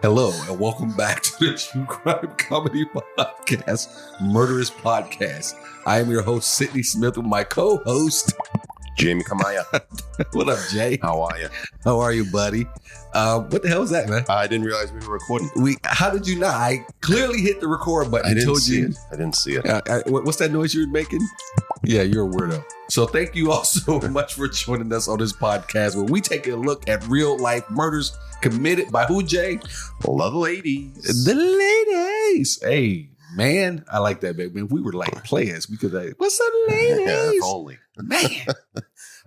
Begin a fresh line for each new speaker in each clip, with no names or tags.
Hello, and welcome back to the True Crime Comedy Podcast, Murderess Podcast. I am your host, Sidney Smith, with my co-host,
Jamie Kamaya.
What up, Jay?
How are you?
How are you, buddy? What the hell is that, man?
I didn't realize we were recording.
How did you not? I clearly hit the record button.
I didn't see it.
What's that noise you were making? Yeah, you're a weirdo. So thank you all so much for joining us on this podcast where we take a look at real life murders committed by who, Jay?
Well, the ladies.
The ladies. Hey, man, I like that, baby. We were like players. We could like, what's up, ladies?
Yeah, if only.
Man.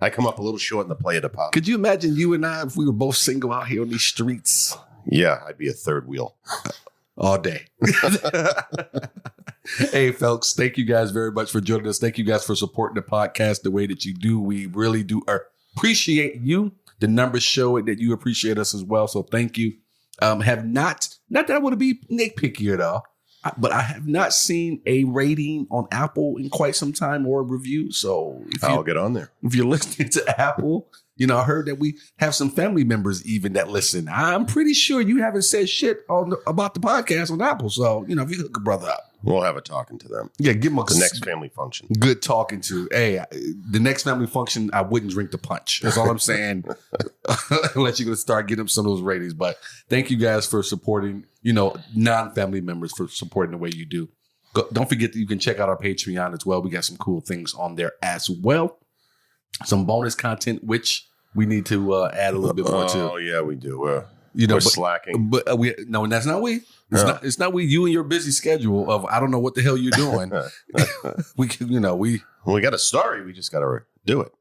I come up a little short in the player department.
Could you imagine you and I if we were both single out here on these streets?
Yeah, I'd be a third wheel.
All day. Hey, folks, thank you guys very much for joining us. Thank you guys for supporting the podcast the way that you do. We really do appreciate you. The numbers show it that you appreciate us as well. So thank you. Have not that I want to be nitpicky at all, but I have not seen a rating on Apple in quite some time or a review. So
I'll get on there.
If you're listening to Apple, I heard that we have some family members even that listen. I'm pretty sure you haven't said shit about the podcast on Apple. So, if you hook a brother up.
We'll have a talking to them.
Yeah, give them
the next family function.
Good talking to. Hey, the next family function, I wouldn't drink the punch. That's all I'm saying. Unless you're going to start getting up some of those ratings. But thank you guys for supporting, non-family members for supporting the way you do. Don't forget that you can check out our Patreon as well. We got some cool things on there as well. Some bonus content, which we need to add a little bit more to.
Oh, yeah, we do. We're slacking.
But no, and that's not we. It's not we. You and your busy schedule of I don't know what the hell you're doing.
We got a story. We just got to do it.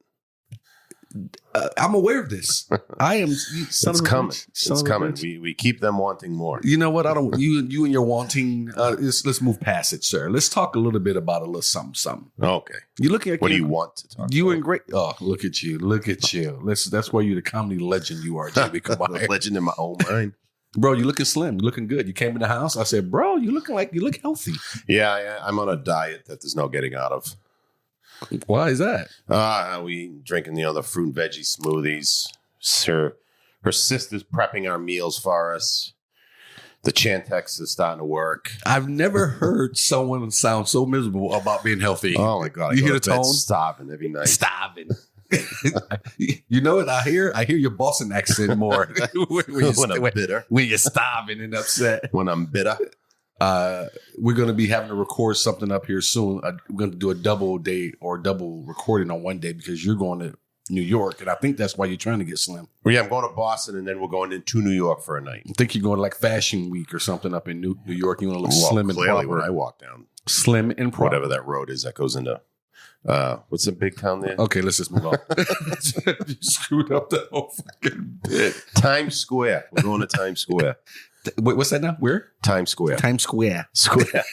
I'm aware of this. I am.
It's coming. It's coming. We keep them wanting more.
You know what? I don't. You and your wanting. Let's move past it, sir. Let's talk a little bit about a little something.
Okay.
You looking at
what do you want to talk?
You
about?
and great. Oh, look at you! Look at you! That's why you're the comedy legend you are, JB. Come on,
legend in my own mind.
Bro, you looking slim. You looking good. You came in the house. I said, bro, you look healthy.
Yeah, I'm on a diet that there's no getting out of.
Why is that?
We drinking the fruit and veggie smoothies. Her sister's prepping our meals for us. The Chantix is starting to work.
I've never heard someone sound so miserable about being healthy.
Oh my God!
You hear the tone?
Starving every night.
Starving. You know what I hear? I hear your Boston accent more
when I'm bitter.
When you're starving and upset.
When I'm bitter.
We're going to be having to record something up here soon. We're going to do a double day or double recording on one day because you're going to New York. And I think that's why you're trying to get slim.
Well, yeah, I'm going to Boston and then we're going into New York for a night.
I think you're going to like Fashion Week or something up in New York. You want to look slim and proper.
When I walk down.
Slim and proper.
Whatever that road is that goes into... what's the big town there?
Okay, let's just move on. You screwed up the whole fucking bit.
Times Square. We're going to Times Square.
Wait, what's that now? Where?
Times Square.
Times Square.
Square.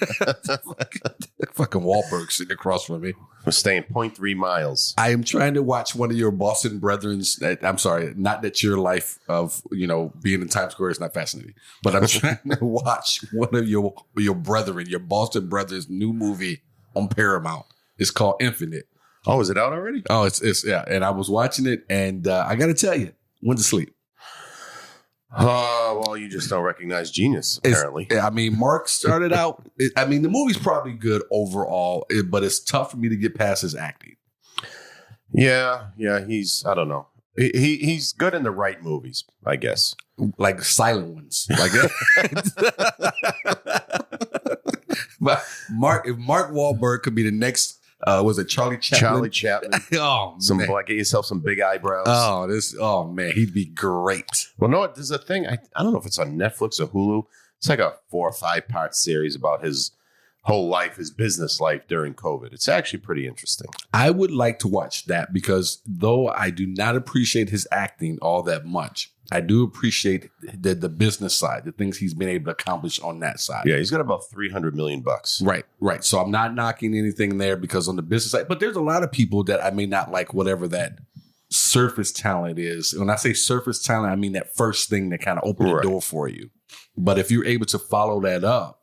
Fucking Wahlberg sitting across from me.
We're staying 0.3 miles.
I am trying to watch one of your Boston brethrens. I'm sorry, not that your life of being in Times Square is not fascinating, but I'm trying to watch one of your brethren, your Boston brothers' new movie on Paramount. It's called Infinite.
Oh, is it out already?
Oh, it's yeah. And I was watching it, and I got to tell you, went to sleep.
Oh, well, you just don't recognize genius, apparently.
Mark started out. The movie's probably good overall, but it's tough for me to get past his acting.
Yeah, I don't know. He's good in the right movies, I guess.
Like silent ones. Like if Mark Wahlberg could be the next, was it Charlie Chaplin?
Charlie Chaplin.
Oh, man.
Get yourself some big eyebrows.
Oh, man, he'd be great.
Well, no, there's a thing. I don't know if it's on Netflix or Hulu. It's like a 4 or 5 part series about his whole life, his business life during COVID. It's actually pretty interesting.
I would like to watch that because though I do not appreciate his acting all that much, I do appreciate the business side, the things he's been able to accomplish on that side.
Yeah, he's got about $300 million.
Right. So I'm not knocking anything there because on the business side, but there's a lot of people that I may not like whatever that surface talent is. When I say surface talent, I mean that first thing that kind of opened the door for you. But if you're able to follow that up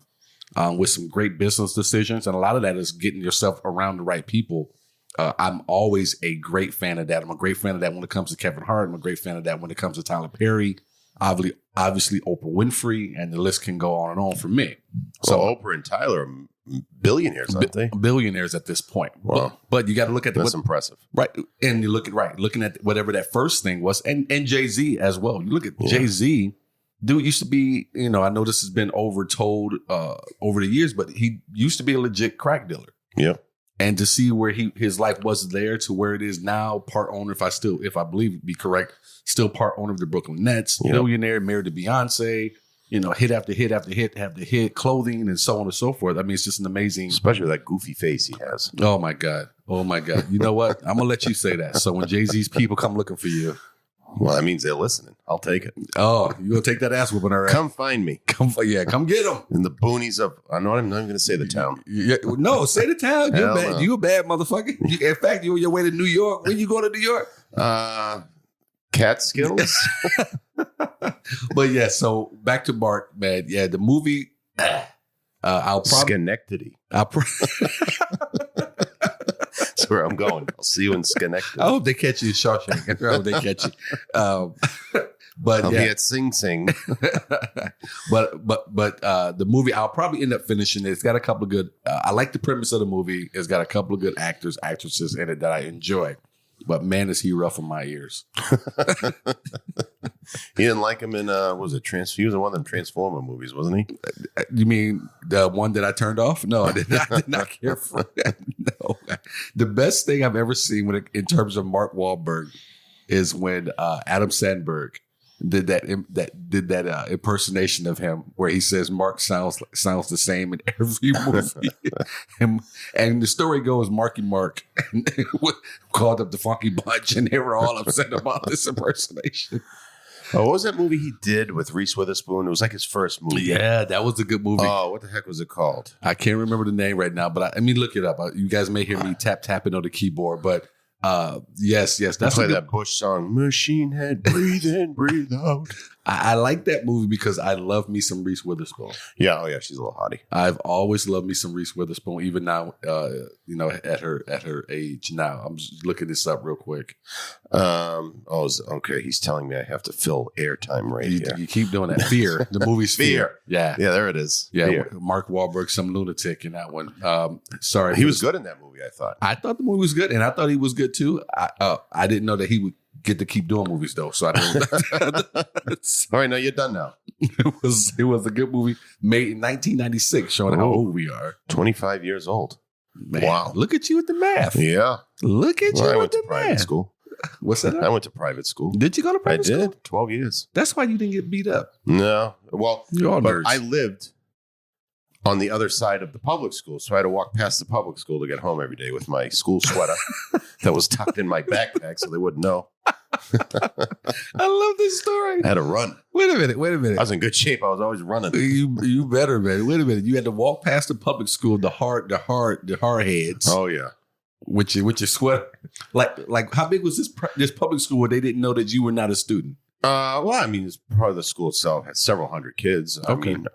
with some great business decisions, and a lot of that is getting yourself around the right people, I'm always a great fan of that. I'm a great fan of that when it comes to Kevin Hart. I'm a great fan of that when it comes to Tyler Perry. Obviously Oprah Winfrey, and the list can go on and on for me. So
Oprah and Tyler are billionaires, aren't they?
Billionaires at this point.
Wow.
But you got to look at
that's impressive,
right? And you looking at whatever that first thing was, and Jay-Z as well. You look at Jay-Z. Dude used to be, I know this has been overtold over the years, but he used to be a legit crack dealer.
Yeah.
And to see where his life was there to where it is now, part owner, if I believe be correct, still part owner of the Brooklyn Nets, millionaire, married to Beyonce, hit after hit after hit after hit, clothing and so on and so forth. I mean, it's just an amazing,
especially that goofy face he has.
Oh my God. You know what? I'm gonna let you say that. So when Jay-Z's people come looking for you,
well, that means they're listening. I'll take it.
Oh, you gonna take that ass whooping, all right?
Come find me.
Come get them
in the boonies of. I'm not even going to say the town.
No, say the town. You're bad. You a bad motherfucker. In fact, you on your way to New York. When you going to New York?
Catskills.
But yeah, so back to Mark, man. Yeah, the movie. I'll probably
Schenectady. That's where I'm going. I'll see you in Schenectady.
I hope they catch you in Shawshank. I hope they catch you. But
I'll be at Sing Sing.
but the movie, I'll probably end up finishing it. It's got a couple of good. I like the premise of the movie. It's got a couple of good actors, actresses in it that I enjoy. But man, is he rough on my ears.
He didn't like him in he was in one of them Transformer movies, wasn't he?
You mean the one that I turned off? No, I did not care for that. No. The best thing I've ever seen in terms of Mark Wahlberg is when Adam Sandberg did that impersonation of him where he says Mark sounds the same in every movie. and the story goes Marky Mark called up the Funky Bunch and they were all upset about this impersonation.
Oh, what was that movie he did with Reese Witherspoon? It was like his first movie.
Yeah, that was a good movie.
Oh, what the heck was it called?
I can't remember the name right now, but I mean, look it up. You guys may hear me tapping on the keyboard, but yes, that's
play that Bush song, Machine Head, breathe in, breathe out.
I like that movie because I love me some Reese Witherspoon.
Yeah, oh yeah, she's a little hottie.
I've always loved me some Reese Witherspoon, even now, at her age. Now I'm just looking this up real quick.
Okay. He's telling me I have to fill airtime right here.
You keep doing that. Fear. The movie's Fear. Yeah,
there it is.
Yeah,
Fear.
Mark Wahlberg, some lunatic in that one. Sorry,
he was good in that movie. I
thought the movie was good, and I thought he was good too. I didn't know that he would get to keep doing movies though. So I don't.
All right, now you're done now.
It was a good movie made in 1996, showing how old we are.
25 years old.
Man,
wow!
Look at you with the math.
Yeah,
look at you.
I
with
went
the
to private school.
What's that?
I went to private school.
Did you go to private school?
I did. 12 years.
That's why you didn't get beat up.
No, well,
you're all nerds.
I lived on the other side of the public school, so I had to walk past the public school to get home every day with my school sweater that was tucked in my backpack, so they wouldn't know.
I love this story.
I had to run.
Wait a minute.
I was in good shape. I was always running.
You better, man. Wait a minute. You had to walk past the public school, the hard heads.
Oh yeah.
With your sweater. Like how big was this public school where they didn't know that you were not a student?
Well, I mean, it's part of the school itself had several hundred kids.
Okay.
I mean,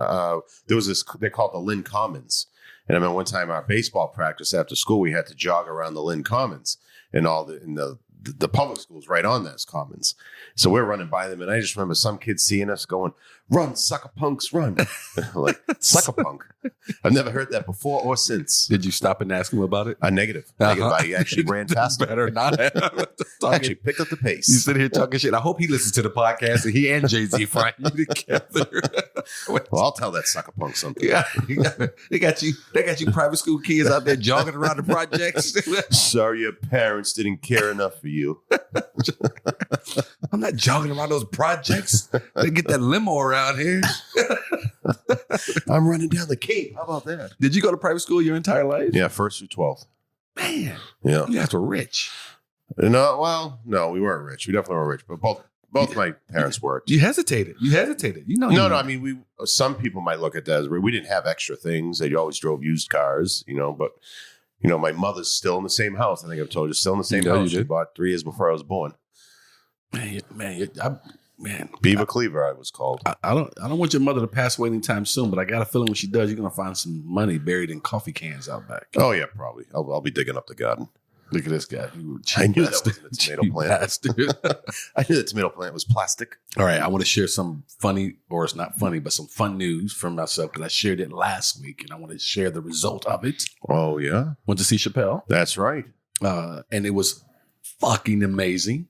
there was this, they called the Lynn Commons. And I remember one time our baseball practice after school, we had to jog around the Lynn Commons and the public schools right on those commons. So we're running by them. And I just remember some kids seeing us going, "Run, sucker punks, run." Like, sucker punk. I've never heard that before or since.
Did you stop and ask him about it?
Negative. I actually ran faster.
Better not have.
Actually picked up the pace.
You sit here talking shit. I hope he listens to the podcast and he and Jay-Z find you together.
Well, I'll tell that sucker punk something.
Yeah, they got you private school kids out there jogging around the projects.
Sorry your parents didn't care enough for you.
I'm not jogging around those projects. They get that limo around here.
I'm running down the Cape. How about that?
Did you go to private school your entire life?
Yeah, 1st through 12th.
Man,
yeah,
you guys were rich.
No, we weren't rich. We definitely weren't rich, but both my parents worked.
You hesitated.
No. I mean, some people might look at that as we didn't have extra things. They always drove used cars, but my mother's still in the same house. I think I've told you, still in the same house. She bought 3 years before I was born.
Man,
Beaver Cleaver, I was called.
I don't want your mother to pass away anytime soon, but I got a feeling when she does, you're gonna find some money buried in coffee cans out back.
Oh yeah, probably. I'll be digging up the garden.
Look at this guy. You
I knew that wasn't a tomato plant.
Bastard.
I knew the tomato plant was plastic.
All right, I want to share some funny, or it's not funny, but some fun news from myself because I shared it last week, and I want to share the result of it.
Oh, yeah?
Went to see Chappelle.
That's right.
And it was fucking amazing.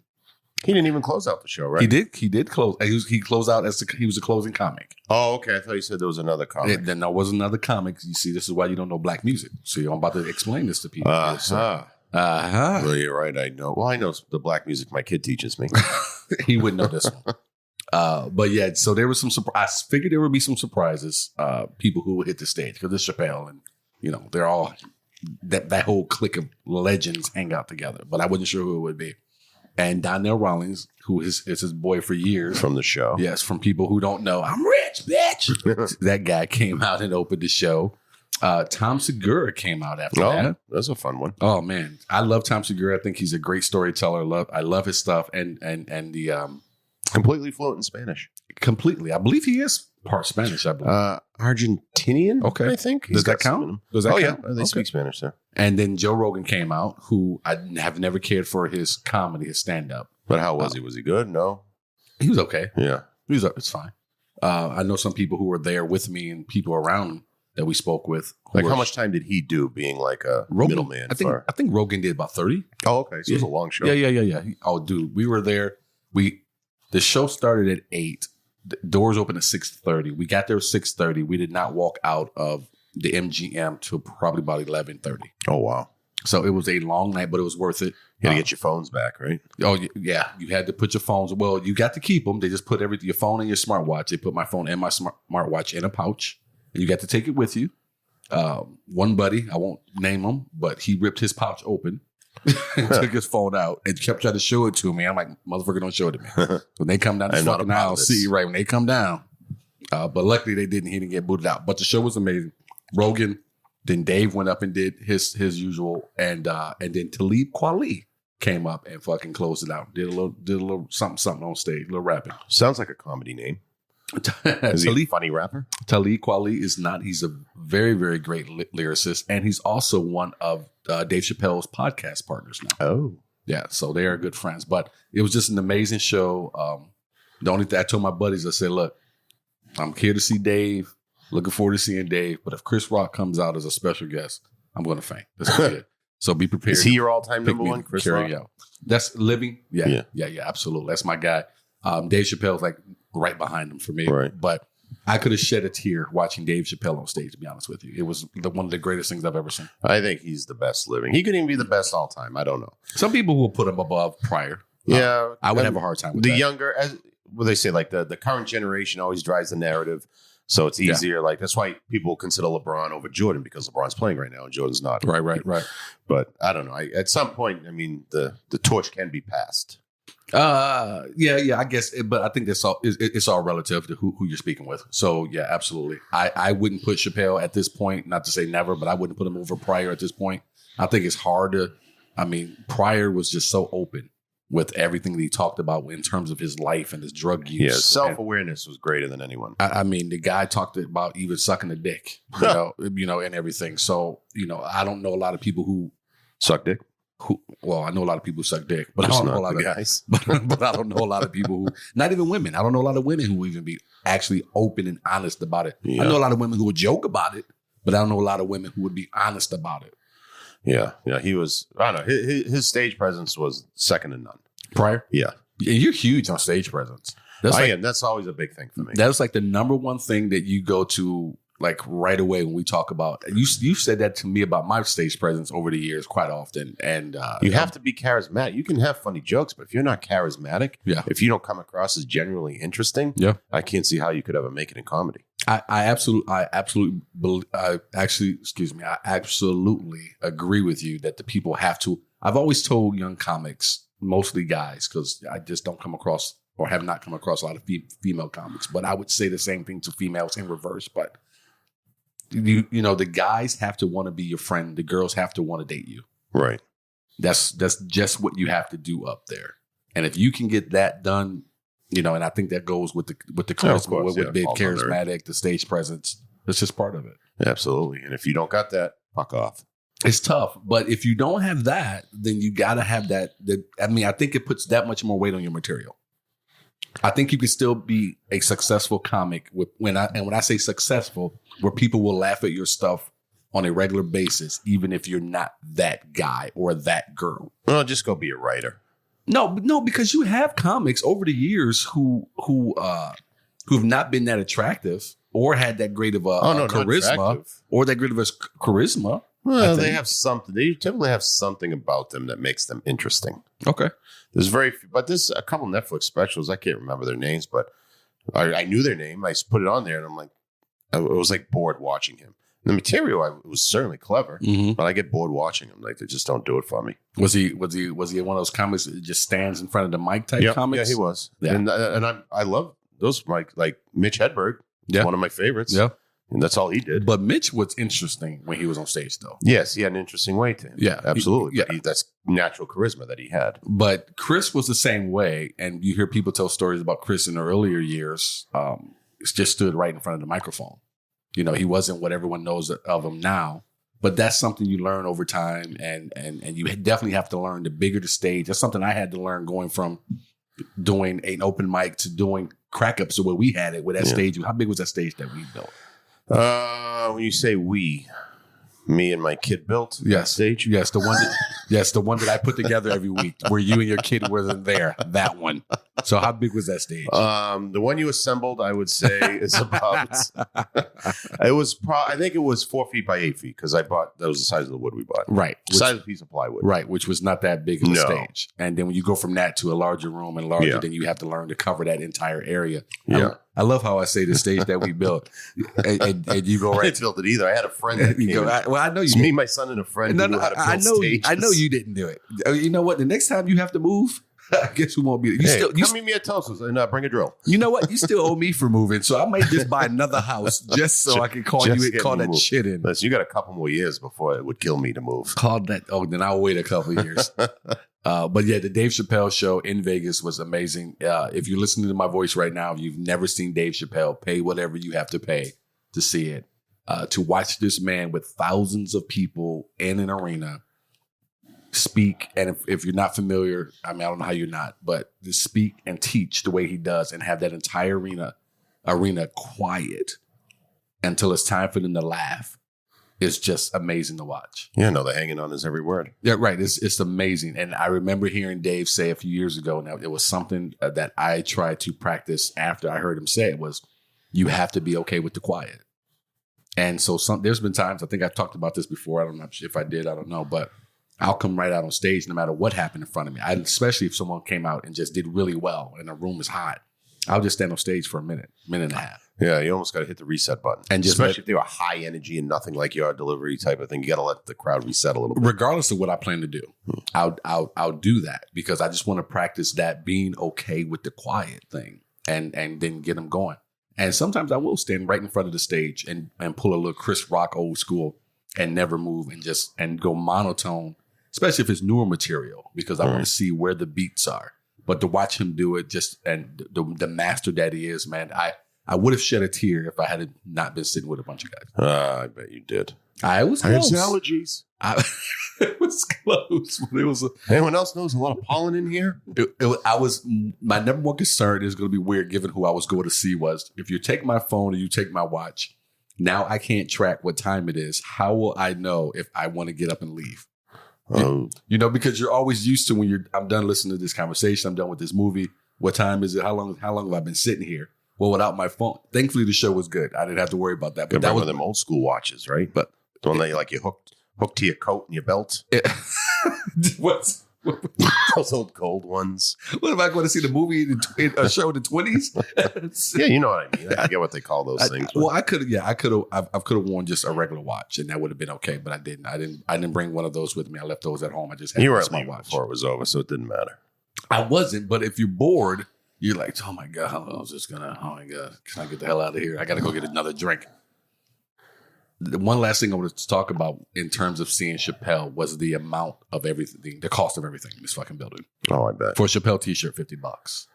He didn't even close out the show, right?
He did close. He closed out he was a closing comic.
Oh, okay. I thought you said there was another comic.
Then there was another comic. You see, this is why you don't know black music. So I'm about to explain this to people.
Well, you're right. I know. Well, I know the black music my kid teaches me.
He wouldn't know this one. But yeah, so there was some surprise. I figured there would be some surprises. People who would hit the stage because it's Chappelle, and they're all that whole clique of legends hang out together. But I wasn't sure who it would be. And Donnell Rawlings, who is his boy for years.
From the show.
Yes, from people who don't know. I'm rich, bitch. That guy came out and opened the show. Tom Segura came out after that.
That's a fun one.
Oh, man. I love Tom Segura. I think he's a great storyteller. I love his stuff. And the...
completely fluent in Spanish.
Completely. I believe he is part Spanish, I believe.
Argentinian,
okay.
I think.
Does that count?
Yeah. They speak Spanish there.
And then Joe Rogan came out, who I have never cared for his comedy, his stand-up.
But how was he? Was he good? No?
He was okay.
Yeah.
It's fine. I know some people who were there with me and people around him that we spoke with.
Like how much time did he do being like a middleman?
I think Rogan did about 30.
Oh, okay. So it was a long show.
Yeah. Dude, we were there. The show started at 8. The doors opened at 6:30. We got there at 6:30. We did not walk out of the MGM till probably about 11:30.
Oh, wow.
So it was a long night, but it was worth it.
You had to get your phones back, right?
Oh, yeah. You had to put your phones. Well, you got to keep them. They just put your phone and your smartwatch. They put my phone and my smartwatch in a pouch, and you got to take it with you. One buddy, I won't name him, but he ripped his pouch open and took his phone out and kept trying to show it to me. I'm like, motherfucker, don't show it to me. When they come down the fucking aisle, see, right, when they come down. But luckily they didn't. He didn't get booted out. But the show was amazing. Rogan, then Dave went up and did his usual, and then Talib Kweli came up and fucking closed it out. Did a little something on stage, a little rapping.
Sounds like a comedy name. Is he a funny rapper?
Talib Kweli is not. He's a very, very great lyricist, and he's also one of Dave Chappelle's podcast partners now.
Oh,
yeah. So they are good friends. But it was just an amazing show. The only thing I told my buddies, I said, look, I'm here to see Dave. Looking forward to seeing Dave. But if Chris Rock comes out as a special guest, I'm going to faint. That's gonna be it. So be prepared.
Is he your all-time number one, Chris Rock?
Out. That's living. Yeah, absolutely. That's my guy. Dave Chappelle's like right behind him for me.
Right.
But I could have shed a tear watching Dave Chappelle on stage, to be honest with you. It was one of the greatest things I've ever seen.
I think he's the best living. He could even be the best all time. I don't know.
Some people will put him above Pryor.
Yeah.
I would have a hard time with
the
that.
Younger, they say, like the current generation always drives the narrative. So it's easier. Like that's why people consider LeBron over Jordan, because LeBron's playing right now and Jordan's not.
Right.
But I don't know. At some point, I mean, the torch can be passed.
I guess, but I think it's all relative to who you're speaking with. So yeah, absolutely. I wouldn't put Chappelle at this point, not to say never, but I wouldn't put him over Pryor at this point. I think it's hard to. I mean, Pryor was just so open with everything that he talked about in terms of his life and his drug use.
Yeah, self-awareness was greater than anyone.
I mean, the guy talked about even sucking a dick, and everything. So, I don't know a lot of people who
suck dick.
I know a lot of people who suck dick, but I don't know a lot of
guys.
But I don't know a lot of people who, not even women. I don't know a lot of women who will even be actually open and honest about it. Yeah. I know a lot of women who would joke about it, but I don't know a lot of women who would be honest about it.
Yeah. He was. I don't know. His stage presence was second to none.
Pryor?
Yeah.
And you're huge on stage presence.
That's always a big thing for me.
That's like the number one thing that you go to like right away when we talk about. You said that to me about my stage presence over the years quite often. And
you have to be charismatic. You can have funny jokes, but if you're not charismatic, if you don't come across as genuinely interesting, I can't see how you could ever make it in comedy.
I absolutely agree with you that the people have to. I've always told young comics, mostly guys, because I just don't come across or have not come across a lot of female comics, but I would say the same thing to females in reverse. But the guys have to want to be your friend. The girls have to want to date you.
Right.
That's just what you have to do up there. And if you can get that done, and I think that goes with the charisma, with being charismatic, the stage presence. That's just part of it.
Absolutely. And if you don't got that, fuck off.
It's tough, but if you don't have that, then you got to have that. I think it puts that much more weight on your material. I think you can still be a successful comic when I say successful, where people will laugh at your stuff on a regular basis, even if you're not that guy or that girl.
Well, just go be a writer.
No, because you have comics over the years who've not been that attractive or had that great of a charisma.
Well, they have something. They typically have something about them that makes them interesting.
Okay.
There's very few, but there's a couple Netflix specials. I can't remember their names, but I knew their name. I put it on there, and I'm like, I was like bored watching him. The material was certainly clever, but I get bored watching him. Like, they just don't do it for me.
Was he one of those comics that just stands in front of the mic type comics?
Yeah, he was.
Yeah.
And I love those like Mitch Hedberg.
Yeah.
One of my favorites.
Yeah.
And that's all he did.
But Mitch was interesting when he was on stage, though.
Yes, he had an interesting way to him.
Yeah,
absolutely. That's natural charisma that he had.
But Chris was the same way. And you hear people tell stories about Chris in the earlier years. Just stood right in front of the microphone. You know, he wasn't what everyone knows of him now. But that's something you learn over time. And you definitely have to learn the bigger the stage. That's something I had to learn going from doing an open mic to doing crack ups the way we had it with that stage. How big was that stage that we built?
When you say we, me and my kid built that stage?
Yes, the one that I put together every week where you and your kid wasn't there. That one. So how big was that stage?
The one you assembled, I would say, is about. I think it was 4 feet by 8 feet because that was the size of the wood we bought.
Right,
the size of a piece of plywood.
Right, which was not that big of a stage. And then when you go from that to a larger room and larger, then you have to learn to cover that entire area.
Yeah.
I love how I say the stage that we built, and you go right.
I didn't build it either. I had a friend. That
you go, I know you.
It's me, my son, and a friend.
I know you didn't do it. You know what? The next time you have to move, I guess we won't be.
Come meet me at Tulsa's and bring a drill.
You know what? You still owe me for moving, so I might just buy another house just so I can call you and call that shit in.
Listen, you got a couple more years before it would kill me to move.
Call that. Oh, then I'll wait a couple of years. But yeah, the Dave Chappelle show in Vegas was amazing. If you're listening to my voice right now, if you've never seen Dave Chappelle, pay whatever you have to pay to see it. To watch this man with thousands of people in an arena speak. And if you're not familiar, I mean, I don't know how you're not, but to speak and teach the way he does and have that entire arena quiet until it's time for them to laugh. It's just amazing to watch.
Yeah, no, they're hanging on his every word.
Yeah, right. It's amazing. And I remember hearing Dave say a few years ago, and it was something that I tried to practice after I heard him say it, was you have to be okay with the quiet. And so there's been times, I think I've talked about this before. I don't know if I did, I don't know, but I'll come right out on stage no matter what happened in front of me. Especially if someone came out and just did really well and the room is hot. I'll just stand on stage for a minute and a half.
Yeah, you almost got to hit the reset button. And especially if they were high energy and nothing like your delivery type of thing, you got to let the crowd reset a little bit.
Regardless of what I plan to do, I'll do that because I just want to practice that being okay with the quiet thing and then get them going. And sometimes I will stand right in front of the stage and pull a little Chris Rock old school and never move and go monotone, especially if it's newer material, because I want to see where the beats are. But to watch him do it, and the master that he is, man, I would have shed a tear if I had not been sitting with a bunch of guys.
I bet you did.
I was close.
I had allergies.
It was close. But it was.
Anyone else knows a lot of pollen in here?
My number one concern is going to be weird, given who I was going to see was if you take my phone or you take my watch. Now I can't track what time it is. How will I know if I want to get up and leave? Because you're always used to when I'm done listening to this conversation, I'm done with this movie. What time is it? How long have I been sitting here? Well, without my phone, thankfully the show was good. I didn't have to worry about that. But that was
one of them old school watches, right? But the one that you hooked to your coat and your belt.
What's
those old cold ones?
What am I going to see the movie a show in the 20s?
Yeah, you know what I mean. I forget what they call those things.
Well, I could have worn just a regular watch, and that would have been okay. But I didn't. I didn't bring one of those with me. I left those at home. I just had
you were
my watch
before it was over, so it didn't matter.
I wasn't. But if you're bored, you're like, oh my god, I was just gonna. Oh my god, can I get the hell out of here? I got to go get another drink. The one last thing I wanted to talk about in terms of seeing Chappelle was the amount of everything, the cost of everything in this fucking building.
Oh, I bet.
For a Chappelle t-shirt, $50,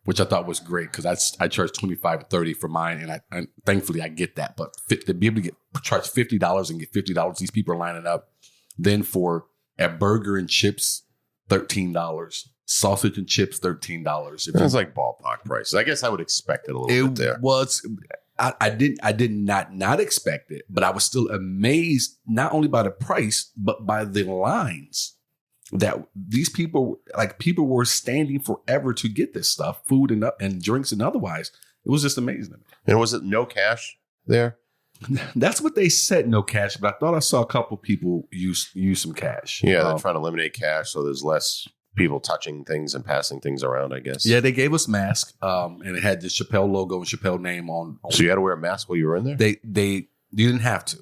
which I thought was great because I charged $25 or $30 for mine, and thankfully I get that. But to be able to charge $50 and get $50, these people are lining up. Then for a burger and chips, $13. Sausage and chips, $13.
It's like ballpark prices. I guess I would expect it a little bit there.
Was. I did not expect it, but I was still amazed not only by the price but by the lines that these people were standing forever to get this stuff, food and drinks and otherwise. It was just amazing.
And was it no cash there?
That's what they said, no cash. But I thought I saw a couple people use some cash.
Yeah, they're trying to eliminate cash so there's less people touching things and passing things around, I guess.
Yeah, they gave us masks, and it had the Chappelle logo and Chappelle name on.
So you had to wear a mask while you were in there?
You didn't have to.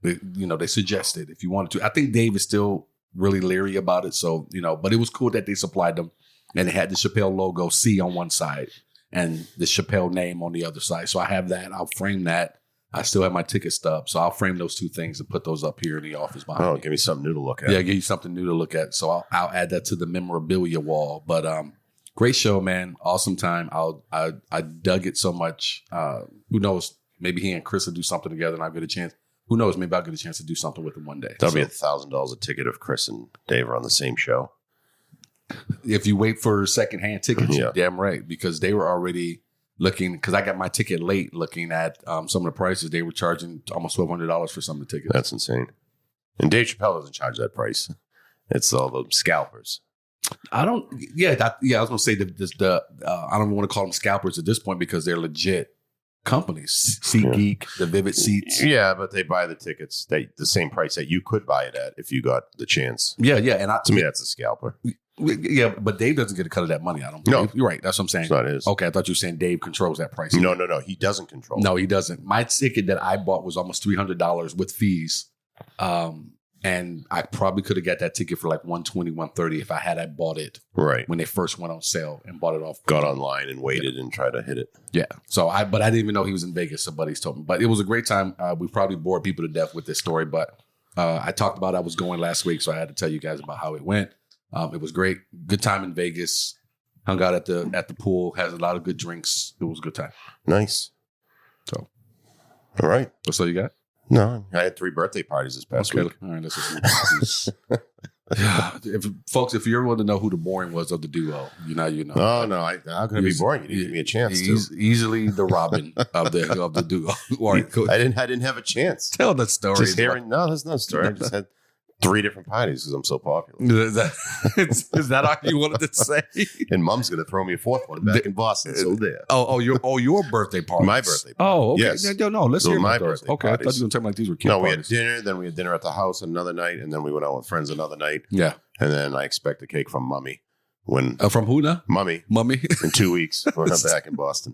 They suggested if you wanted to. I think Dave is still really leery about it. So, but it was cool that they supplied them, and it had the Chappelle logo C on one side and the Chappelle name on the other side. So I have that. I'll frame that. I still have my ticket stub, so I'll frame those two things and put those up here in the office behind me.
Give me something new to look at.
Yeah, give you something new to look at. So I'll add that to the memorabilia wall. But great show, man. Awesome time. I dug it so much. Who knows? Maybe he and Chris will do something together, and I'll get a chance. Who knows? Maybe I'll get a chance to do something with him one day.
That'll be $1,000 a ticket if Chris and Dave are on the same show.
If you wait for secondhand tickets, you're damn right, because they were already looking, because I got my ticket late, looking at some of the prices. They were charging almost $1,200 for some of the tickets.
That's insane. And Dave Chappelle doesn't charge that price. It's all the scalpers.
I was going to say I don't want to call them scalpers at this point because they're legit companies. SeatGeek, the Vivid Seats.
Yeah, but they buy the tickets the same price that you could buy it at if you got the chance.
Yeah. And
to me, that's a scalper.
Yeah, but Dave doesn't get a cut of that money. I don't believe. No, you're right. That's what I'm saying.
It's not his.
Okay, I thought you were saying Dave controls that price.
No. He doesn't control.
No, he doesn't. My ticket that I bought was almost $300 with fees. And I probably could have got that ticket for like $120, $130 if I bought it
right
when they first went on sale and bought it off.
Got online and waited and tried to hit it.
Yeah. So but I didn't even know he was in Vegas. So buddies told me. But it was a great time. We probably bored people to death with this story, but I talked about I was going last week, so I had to tell you guys about how it went. It was great. Good time in Vegas. Hung out at the pool. Has a lot of good drinks. It was a good time.
Nice.
So,
all right.
What's all you got?
No, I had 3 birthday parties this past week.
All right, let's just if you're willing to know who the boring was of the duo, you know.
Oh no, how can it be boring? You didn't give me a chance.
He's easily the Robin of the duo.
I didn't have a chance.
Tell that story.
Just hearing, no, that's not a story. I just had 3 different parties because I'm so popular.
Is that all you wanted to say?
And Mom's going to throw me a 4th one back in Boston. So there.
Your birthday party.
My birthday party.
Oh, okay.
Yes.
No, let's hear
my
those.
birthday
Okay,
parties.
I thought you were going to tell me like these were kid
No, we
parties.
had dinner, then we had dinner at the house another night, and then we went out with friends another night.
Yeah.
And then I expect a cake from Mummy.
From who now?
Mummy.
In
2 weeks. We're back in Boston.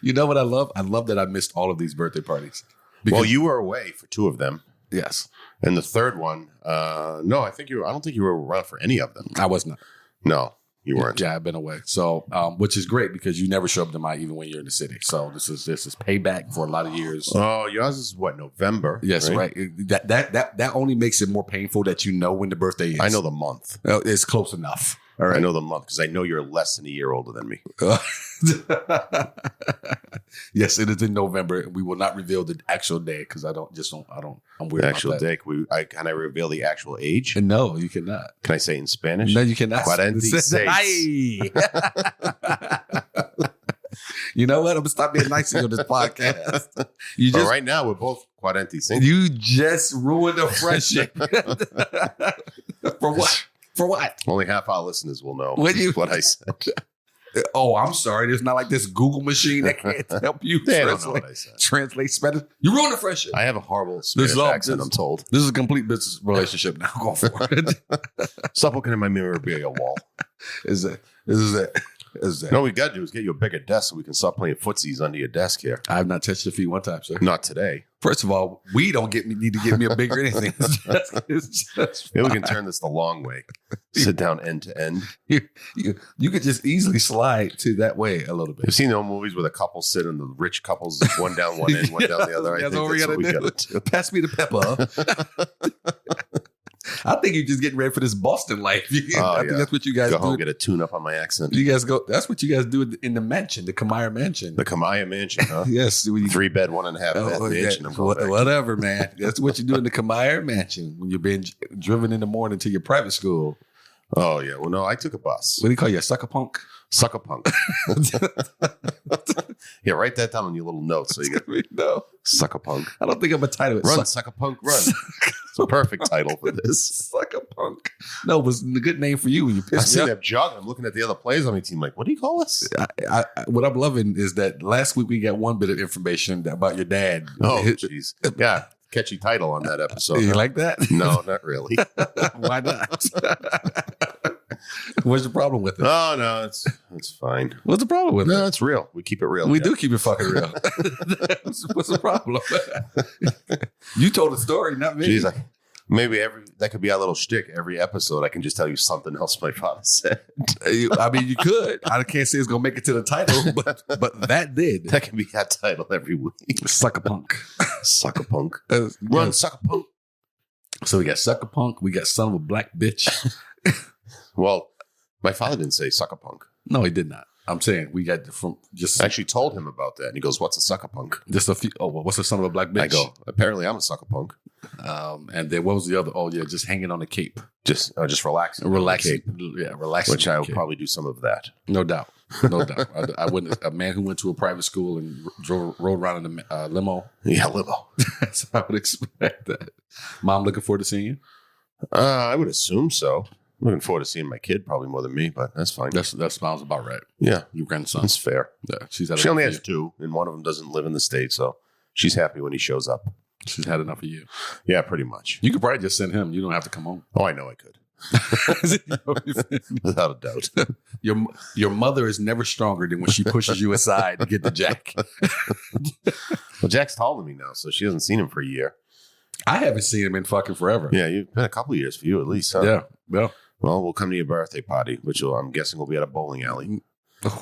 You know what I love? I love that I missed all of these birthday parties.
Well, you were away for 2 of them.
Yes.
And the 3rd one, I don't think you were around for any of them.
I was not.
No, you weren't.
Yeah, I've been away. So, which is great because you never show up to mine even when you're in the city. So this is payback for a lot of years.
Oh, yours is what, November?
Yes, right. That only makes it more painful that you know when the birthday is.
I know the month.
It's close enough. All right.
I know the month because I know you're less than a year older than me.
Yes, it is in November. We will not reveal the actual day because I'm weird
actual
about that.
day. Can I reveal the actual age?
No, you cannot.
Can I say it in Spanish?
No, you cannot.
46.
You know what? I'm gonna stop being nice to you on this podcast.
Right now we're both 46.
You just ruined the friendship. For what? For what?
Only half our listeners will know what I said.
Oh, I'm sorry. There's not like this Google machine that can't help you translate Spanish. You ruined the friendship.
I have a horrible Spanish accent, I'm told.
This is a complete business relationship now. Go for it.
Stop looking at my memorabilia wall.
Is it?
No, we got to do is get you a bigger desk so we can stop playing footsies under your desk here.
I have not touched your feet one time, sir.
Not today.
First of all, we don't need to get me a bigger anything.
Maybe we can turn this the long way. Sit down end to end.
You could just easily slide to that way a little bit.
You've seen the old movies where the couples sit and the rich couples, one down one end, one down the other. I think that's what we got to do.
Pass me the pepper. I think you're just getting ready for this Boston life. I think that's what you guys
go
do.
home, get a tune-up on my accent.
You guys go. That's what you guys do in the mansion, the Kamaya mansion.
The Kamaya mansion, huh?
Yes.
3-bed, 1.5 bath mansion.
Whatever, man. That's what you do in the Kamaya mansion when you're being driven in the morning to your private school.
Oh, yeah. Well, no, I took a bus.
What do you call you, a sucker punk?
Sucker punk. Yeah, write that down on your little notes. So you get
no.
Sucker punk.
I don't think I'm a title.
Run, sucker punk, run. It's a perfect title for this.
Sucker punk. No, it was a good name for you when you pissed me
I
off.
see that jog. I'm looking at the other players on my team. Like, what do you call us?
What I'm loving is that last week we got one bit of information about your dad.
Oh, jeez. Yeah. Catchy title on that episode.
You
huh?
like that?
No, not really.
Why not? What's the problem with it?
Oh, no, it's fine.
What's the problem with it?
No, it's real. We keep it real.
We do keep it fucking real. What's the problem? You told a story, not me.
Jeez, maybe that could be our little shtick. Every episode, I can just tell you something else my father said.
I mean, you could. I can't say it's gonna make it to the title, but that did.
That can be our title every week.
Sucker punk.
Sucker punk.
Run,
Run, sucker punk.
So we got sucker punk. We got son of a black bitch.
Well, my father didn't say sucker punk.
No, he did not. I'm saying we got from just
I actually told him about that, and he goes, "What's a sucker punk?"
just a few. Oh, well, what's the son of a black bitch?
I go, "Apparently, I'm a sucker punk."
And then what was the other? Oh yeah, just hanging on the cape,
Just relaxing,
relaxing. Yeah, relaxing.
Which I will probably do some of that.
No doubt, no doubt. I wouldn't. A man who went to a private school and rode around in a limo.
Yeah, limo.
That's how I would expect that. Mom, looking forward to seeing you.
I would assume so. Looking forward to seeing my kid probably more than me, but that's fine.
That sounds about right.
Yeah,
Your grandson.
that's fair.
Yeah,
She only has 2, and one of them doesn't live in the state, so she's happy when he shows up.
She's had enough of you.
Yeah, pretty much.
You could probably just send him. You don't have to come home.
Oh, I know I could. Without a doubt.
Your mother is never stronger than when she pushes you aside to get the Jack.
Well, Jack's taller than me now, so she hasn't seen him for a year.
I haven't seen him in fucking forever.
Yeah, you've been a couple of years for you at least, huh?
Yeah. Yeah.
Well, we'll come to your birthday party, which I'm guessing will be at a bowling alley.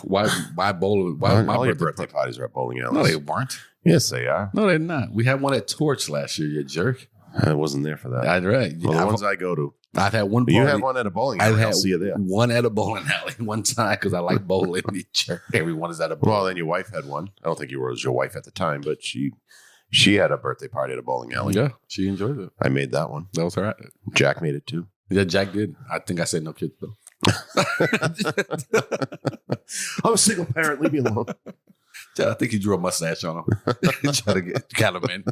Why bowling? Why my
all your birthday parties are at bowling alleys?
No, they weren't.
Yes, they are.
No, they're not. We had one at Torch last year, you jerk.
I wasn't there for that.
That's right.
Well, the ones I go to.
I've had one party.
You have one at a bowling alley. I'll see you there.
One at a bowling alley one time because I like bowling. You jerk. Everyone is at a bowling.
Well, then your wife had one. I don't think you were your wife at the time, but she had a birthday party at a bowling alley.
Yeah, she enjoyed it.
I made that one.
That was her.
Jack made it too.
Yeah, Jack did. I think I said no kids though.
I'm a single parent. Leave me alone.
I think he drew a mustache on him. Try to get him in.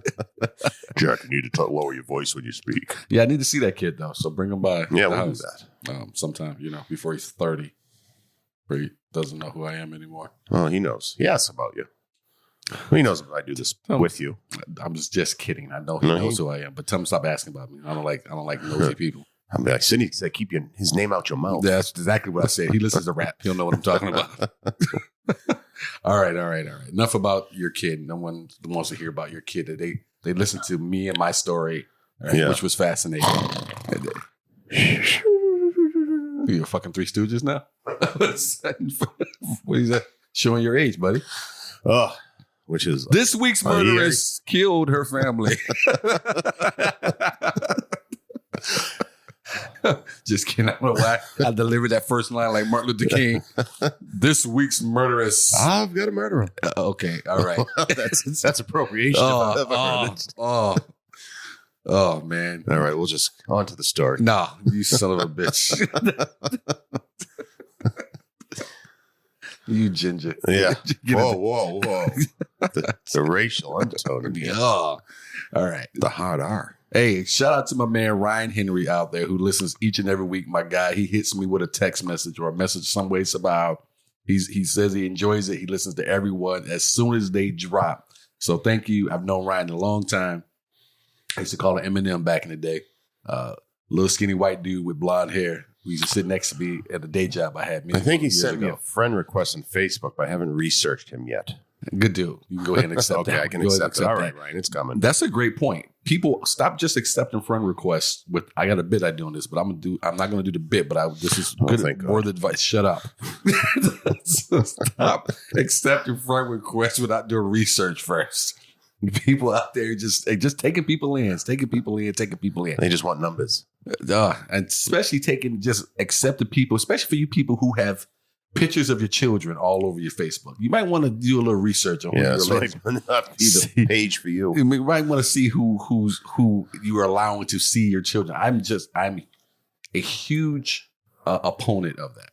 Jack, you need to lower your voice when you speak.
Yeah, I need to see that kid though. So bring him by.
Yeah, we'll do that.
Sometime, before he's 30. Where he doesn't know who I am anymore.
Oh, he knows. He asks about you. He knows if I do this with you.
I'm just kidding. I know he knows who I am, but tell him to stop asking about me. I don't like nosy people.
I'm like, Sidney said, keep his name out your mouth.
That's exactly what I said. He listens to rap. He'll know what I'm talking about. All right. Enough about your kid. No one wants to hear about your kid. They listen to me and my story, right, which was fascinating. You're fucking Three Stooges now? What is that? Showing your age, buddy.
Oh, which is
this week's murderess killed her family. Just kidding. I don't know why I delivered that first line like Martin Luther King. This week's murderess.
I've got to murder him.
Okay, all right.
that's appropriation. If I've ever heard it.
Oh, man.
All right, we'll just on to the story.
Nah, you son of a bitch. You ginger.
Yeah. Whoa. The racial undertone.
Oh, all right.
The hard R.
Hey, shout out to my man Ryan Henry out there who listens each and every week. My guy, he hits me with a text message or a message some way somehow. He says he enjoys it. He listens to everyone as soon as they drop. So thank you. I've known Ryan a long time. I used to call him Eminem back in the day. Little skinny white dude with blonde hair. We used to sit next to me at the day job I had.
I think he sent me a friend request on Facebook, but I haven't researched him yet.
Good dude. You can go ahead and accept that.
Okay, I can accept it. All right, Ryan, it's coming.
That's a great point. People stop just accepting friend requests. I got a bit I do on this, but I'm not going to do the bit. But this is good word advice. Shut up. So stop accepting friend requests without doing research first. People out there just taking people in, They just want numbers. And especially just accept the people, especially for you people who have pictures of your children all over your Facebook. You might want to do a little research on who you're
related. Not be the page for you.
You might want to see who you are allowing to see your children. I'm a huge opponent of that.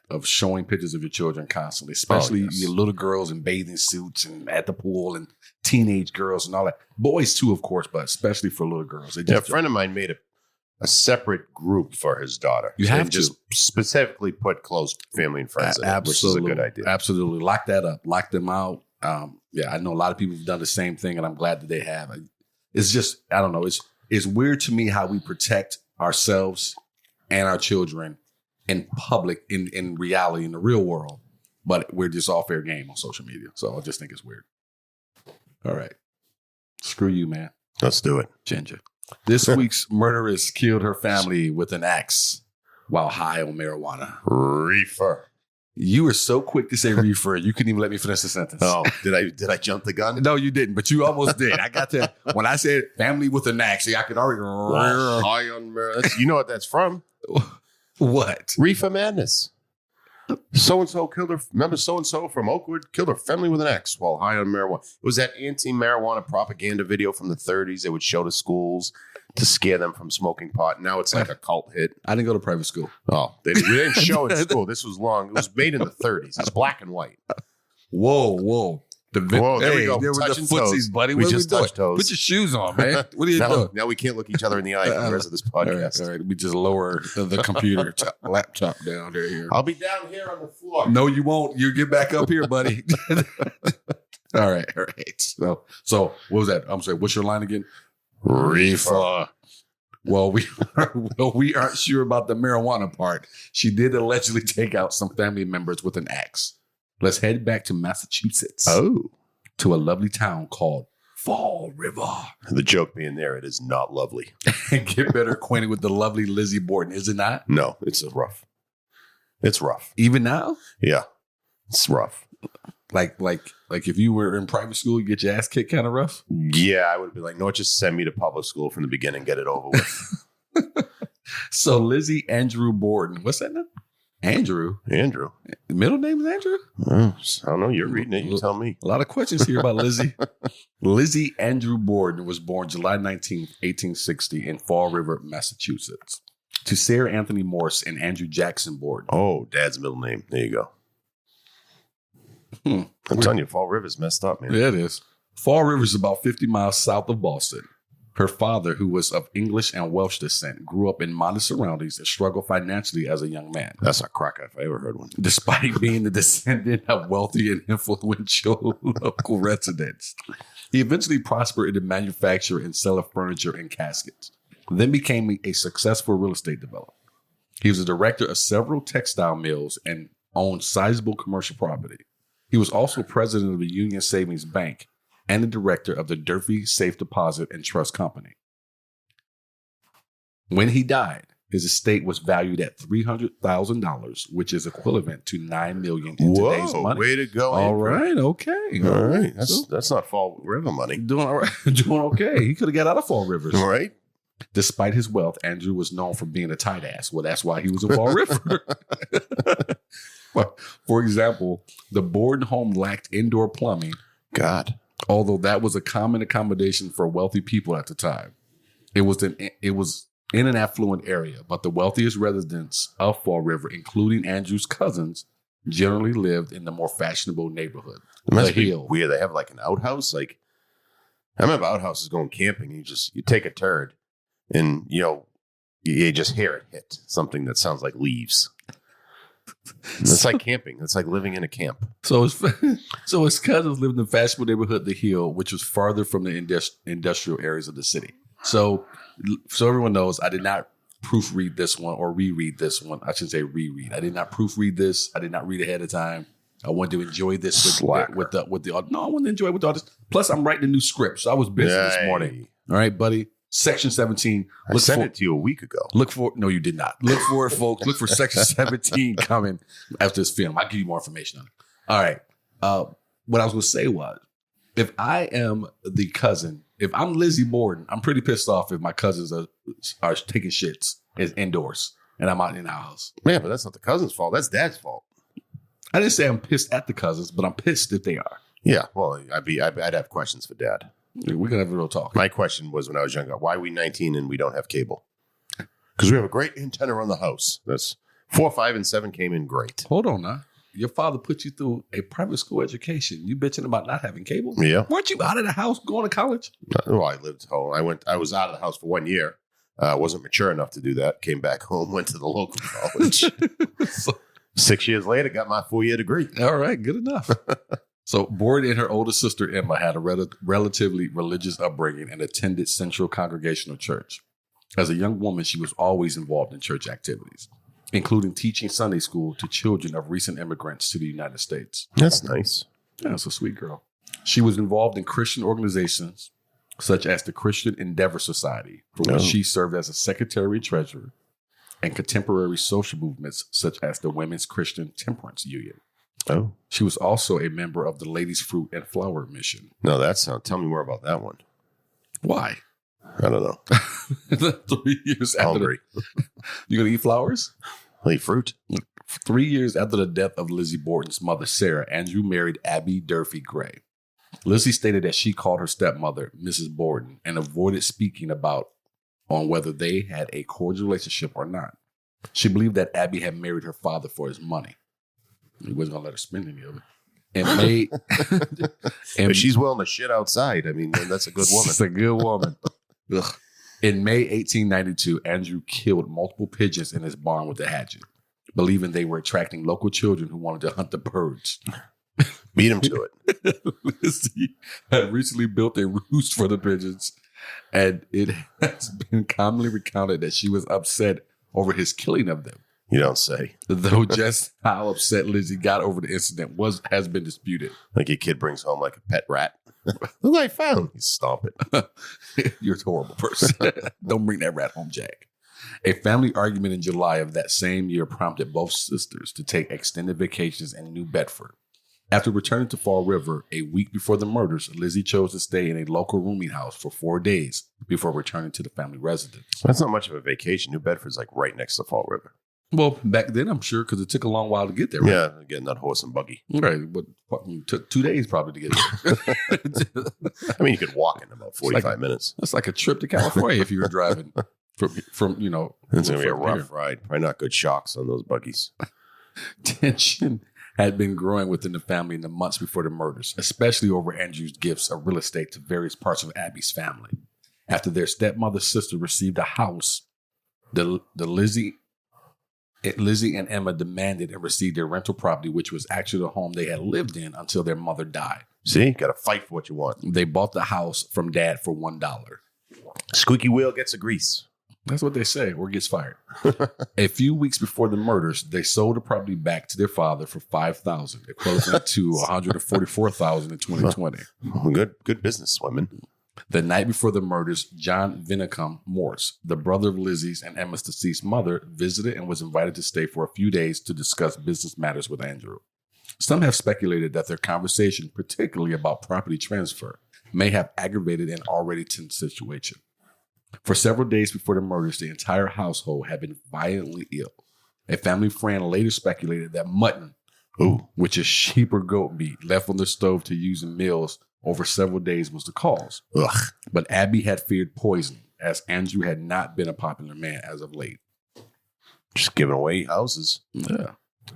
Of showing pictures of your children constantly, especially your little girls in bathing suits and at the pool and teenage girls and all that. Boys too, of course, but especially for little girls.
A friend of mine made a separate group for his daughter.
You have to
just specifically put close family and friends in it, which is a good idea.
Absolutely. Lock that up. Lock them out. I know a lot of people have done the same thing, and I'm glad that they have. It's just, I don't know. It's weird to me how we protect ourselves and our children in public, in reality, in the real world, but we're just all fair game on social media. So I just think it's weird. All right. Screw you, man.
Let's do it.
Ginger. This week's murderess killed her family with an axe while high on marijuana.
Reefer.
You were so quick to say reefer, you couldn't even let me finish the sentence.
Oh, did I jump the gun?
No, you didn't, but you almost did. I got to, when I said family with an axe, I could already.
High on marijuana. You know what that's from?
What?
Reefer Madness. So-and-so killed her. Remember so-and-so from Oakwood killed her family with an axe while high on marijuana. It was that anti-marijuana propaganda video from the 30s they would show to schools to scare them from smoking pot. Now it's like a cult hit.
I didn't go to private school.
Oh, we didn't show it in school. This was long. It was made in the 30s. It's black and white.
Whoa.
Whoa, there we go.
There were the footsies, buddy.
We just touched toes.
Put your shoes on, man. What are you doing?
Now we can't look each other in the eye for the rest of this podcast.
All right. We just lower the computer laptop down there here.
I'll be down here on the floor.
No, you won't. You get back up here, buddy. All right. So what was that? I'm sorry. What's your line again? Reefer. Well, we aren't sure about the marijuana part. She did allegedly take out some family members with an axe. Let's head back to Massachusetts.
Oh.
To a lovely town called Fall River.
The joke being there, it is not lovely.
Get better acquainted with the lovely Lizzie Borden, is it not?
No, it's rough. It's rough.
Even now?
Yeah. It's rough.
Like if you were in private school, you get your ass kicked kind of rough?
Yeah, I would be like, no, just send me to public school from the beginning, get it over with.
So Lizzie Andrew Borden, what's that name? Andrew.
The
middle name is Andrew?
I don't know. You're reading it. You tell me.
A lot of questions here about Lizzie. Lizzie Andrew Borden was born July 19th, 1860 in Fall River, Massachusetts, to Sarah Anthony Morse and Andrew Jackson Borden.
Oh, dad's middle name. There you go. I'm telling you, Fall River's messed up, man.
Yeah, it is. Fall River is about 50 miles south of Boston. Her father, who was of English and Welsh descent, grew up in modest surroundings and struggled financially as a young man.
That's a crack if I ever heard one.
Despite being the descendant of wealthy and influential local residents, he eventually prospered in the manufacture and sale of furniture and caskets, then became a successful real estate developer. He was a director of several textile mills and owned sizable commercial property. He was also president of the Union Savings Bank and the director of the Durfee Safe Deposit and Trust Company. When he died, his estate was valued at $300,000, which is equivalent to $9 million in today's money.
Way to go!
All right, okay,
all right. That's not Fall River money.
Doing all right, doing okay. He could have got out of Fall Rivers,
all right.
Despite his wealth, Andrew was known for being a tight ass. Well, that's why he was a Fall River. For example, the Borden home lacked indoor plumbing.
God.
Although that was a common accommodation for wealthy people at the time. It was in an affluent area, but the wealthiest residents of Fall River, including Andrew's cousins, generally lived in the more fashionable neighborhood.
It must be weird. They have like an outhouse. Like, I remember outhouses going camping. You take a turd and, you just hear it hit something that sounds like leaves. It's like camping. It's like living in a camp.
So his cousins lived in the fashionable neighborhood, The Hill, which was farther from the industrial areas of the city. So everyone knows I did not proofread this one or reread this one. I should say reread. I did not proofread this. I did not read ahead of time. I wanted to enjoy this with the no, I wanted to enjoy it with the artist. Plus, I'm writing a new script, so I was busy this morning. All right, buddy. Section 17.
I sent it to you a week ago.
No, you did not. Look for it, folks. Look for Section 17 coming after this film. I'll give you more information on it. All right. What I was going to say was, if I am the cousin, if I'm Lizzie Borden, I'm pretty pissed off if my cousins are taking shits indoors and I'm out in the house.
Yeah, but that's not the cousin's fault. That's dad's fault.
I didn't say I'm pissed at the cousins, but I'm pissed if they are.
Yeah, well, I'd have questions for dad.
We're gonna have a real talk.
My question was when I was younger, why are we 19 and we don't have cable? Because we have a great antenna on the house. That's 4, 5, and 7 came in great.
Hold on now. Your father put you through a private school education. You bitching about not having cable?
Yeah.
Weren't you out of the house going to college?
Well, I lived home. I was out of the house for 1 year. Wasn't mature enough to do that. Came back home, went to the local college. 6 years later, got my 4-year degree.
All right, good enough. So Borden and her older sister Emma had a relatively religious upbringing and attended Central Congregational Church. As a young woman, she was always involved in church activities, including teaching Sunday school to children of recent immigrants to the United States.
That's nice.
Yeah, that's a sweet girl. She was involved in Christian organizations such as the Christian Endeavor Society, for which she served as a secretary and treasurer, and contemporary social movements such as the Women's Christian Temperance Union.
Oh.
She was also a member of the Ladies' Fruit and Flower Mission.
No, tell me more about that one.
Why?
I don't know.
3 years after
Hungry.
You gonna eat flowers?
I'll eat fruit.
3 years after the death of Lizzie Borden's mother, Sarah, Andrew married Abby Durfee Gray. Lizzie stated that she called her stepmother Mrs. Borden and avoided speaking on whether they had a cordial relationship or not. She believed that Abby had married her father for his money. He wasn't gonna let her spend any of it.
If she's willing to shit outside, I mean, then that's a good woman.
She's a good woman. Ugh. In May 1892, Andrew killed multiple pigeons in his barn with a hatchet, believing they were attracting local children who wanted to hunt the birds.
Beat him to it.
Lizzie had recently built a roost for the pigeons, and it has been commonly recounted that she was upset over his killing of them.
You don't say.
Though just how upset Lizzie got over the incident has been disputed.
Like your kid brings home like a pet rat. Look what I found. You stomp it.
You're a horrible person. Don't bring that rat home, Jack. A family argument in July of that same year prompted both sisters to take extended vacations in New Bedford. After returning to Fall River a week before the murders, Lizzie chose to stay in a local rooming house for 4 days before returning to the family residence.
That's not much of a vacation. New Bedford's like right next to Fall River.
Well, back then, I'm sure, because it took a long while to get there. Right?
Yeah, getting that horse and buggy.
Right, but it took 2 days probably to get there.
I mean, you could walk in about 45 minutes.
That's like a trip to California if you were driving from
It's going to be a rough ride. Probably not good shocks on those buggies.
Tension had been growing within the family in the months before the murders, especially over Andrew's gifts of real estate to various parts of Abby's family. After their stepmother's sister received a house, Lizzie and Emma demanded and received their rental property, which was actually the home they had lived in until their mother died.
See, got to fight for what you want.
They bought the house from Dad for $1.
Squeaky wheel gets a grease.
That's what they say, or gets fired. A few weeks before the murders, they sold the property back to their father for $5,000, equivalent to $144,000 in 2020.
Good business, women.
The night before the murders, John Vinicum Morse, the brother of Lizzie's and Emma's deceased mother, visited and was invited to stay for a few days to discuss business matters with Andrew. Some have speculated that their conversation, particularly about property transfer, may have aggravated an already tense situation. For several days before the murders, the entire household had been violently ill. A family friend later speculated that mutton, which is sheep or goat meat, left on the stove to use in meals over several days was the cause.
Ugh.
But Abby had feared poison, as Andrew had not been a popular man as of late.
Just giving away houses.
Yeah.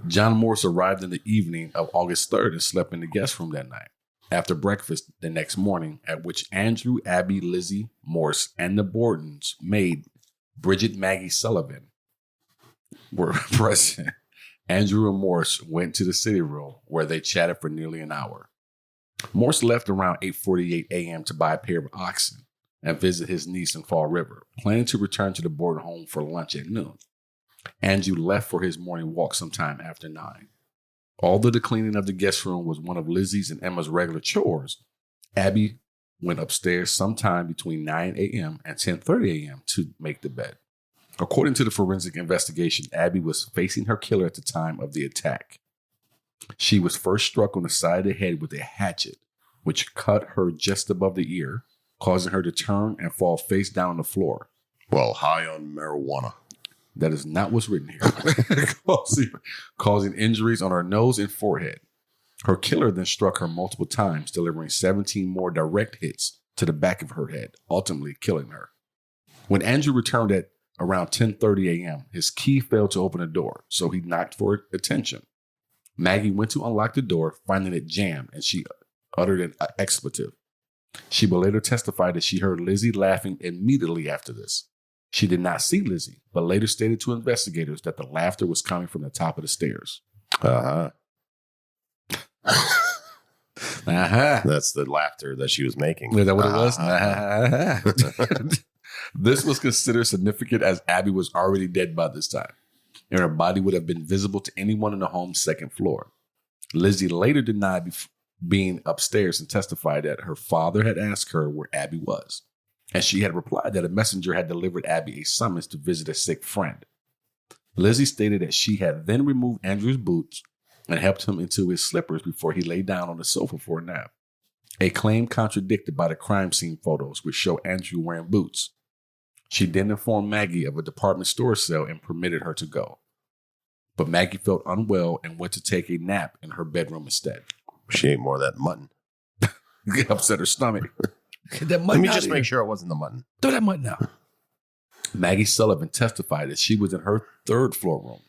John Morse arrived in the evening of August 3rd and slept in the guest room that night. After breakfast the next morning, at which Andrew, Abby, Lizzie, Morse, and the Bordens' maid, Bridget Maggie Sullivan, were present, Andrew and Morse went to the city room where they chatted for nearly an hour. Morse left around 8:48 a.m. to buy a pair of oxen and visit his niece in Fall River, planning to return to the Borden home for lunch at noon. Andrew left for his morning walk sometime after 9. Although the cleaning of the guest room was one of Lizzie's and Emma's regular chores, Abby went upstairs sometime between 9 a.m. and 10:30 a.m. to make the bed. According to the forensic investigation, Abby was facing her killer at the time of the attack. She was first struck on the side of the head with a hatchet, which cut her just above the ear, causing her to turn and fall face down on the floor.
Well, high on marijuana.
That is not what's written here. causing injuries on her nose and forehead. Her killer then struck her multiple times, delivering 17 more direct hits to the back of her head, ultimately killing her. When Andrew returned at around 10:30 a.m., his key failed to open the door, so he knocked for attention. Maggie went to unlock the door, finding it jammed, and she uttered an expletive. She will later testify that she heard Lizzie laughing immediately after this. She did not see Lizzie, but later stated to investigators that the laughter was coming from the top of the stairs.
Uh-huh. Uh-huh. That's the laughter that she was making.
Is that what it was? Uh-huh. This was considered significant as Abby was already dead by this time, and her body would have been visible to anyone in the home's second floor. Lizzie later denied being upstairs and testified that her father had asked her where Abby was, and she had replied that a messenger had delivered Abby a summons to visit a sick friend. Lizzie stated that she had then removed Andrew's boots and helped him into his slippers before he lay down on the sofa for a nap, a claim contradicted by the crime scene photos, which show Andrew wearing boots. She then informed Maggie of a department store sale and permitted her to go. But Maggie felt unwell and went to take a nap in her bedroom instead.
She ate more of that mutton.
It upset her stomach.
Let me just make sure it wasn't the mutton.
Throw that mutton out. Maggie Sullivan testified that she was in her third floor room,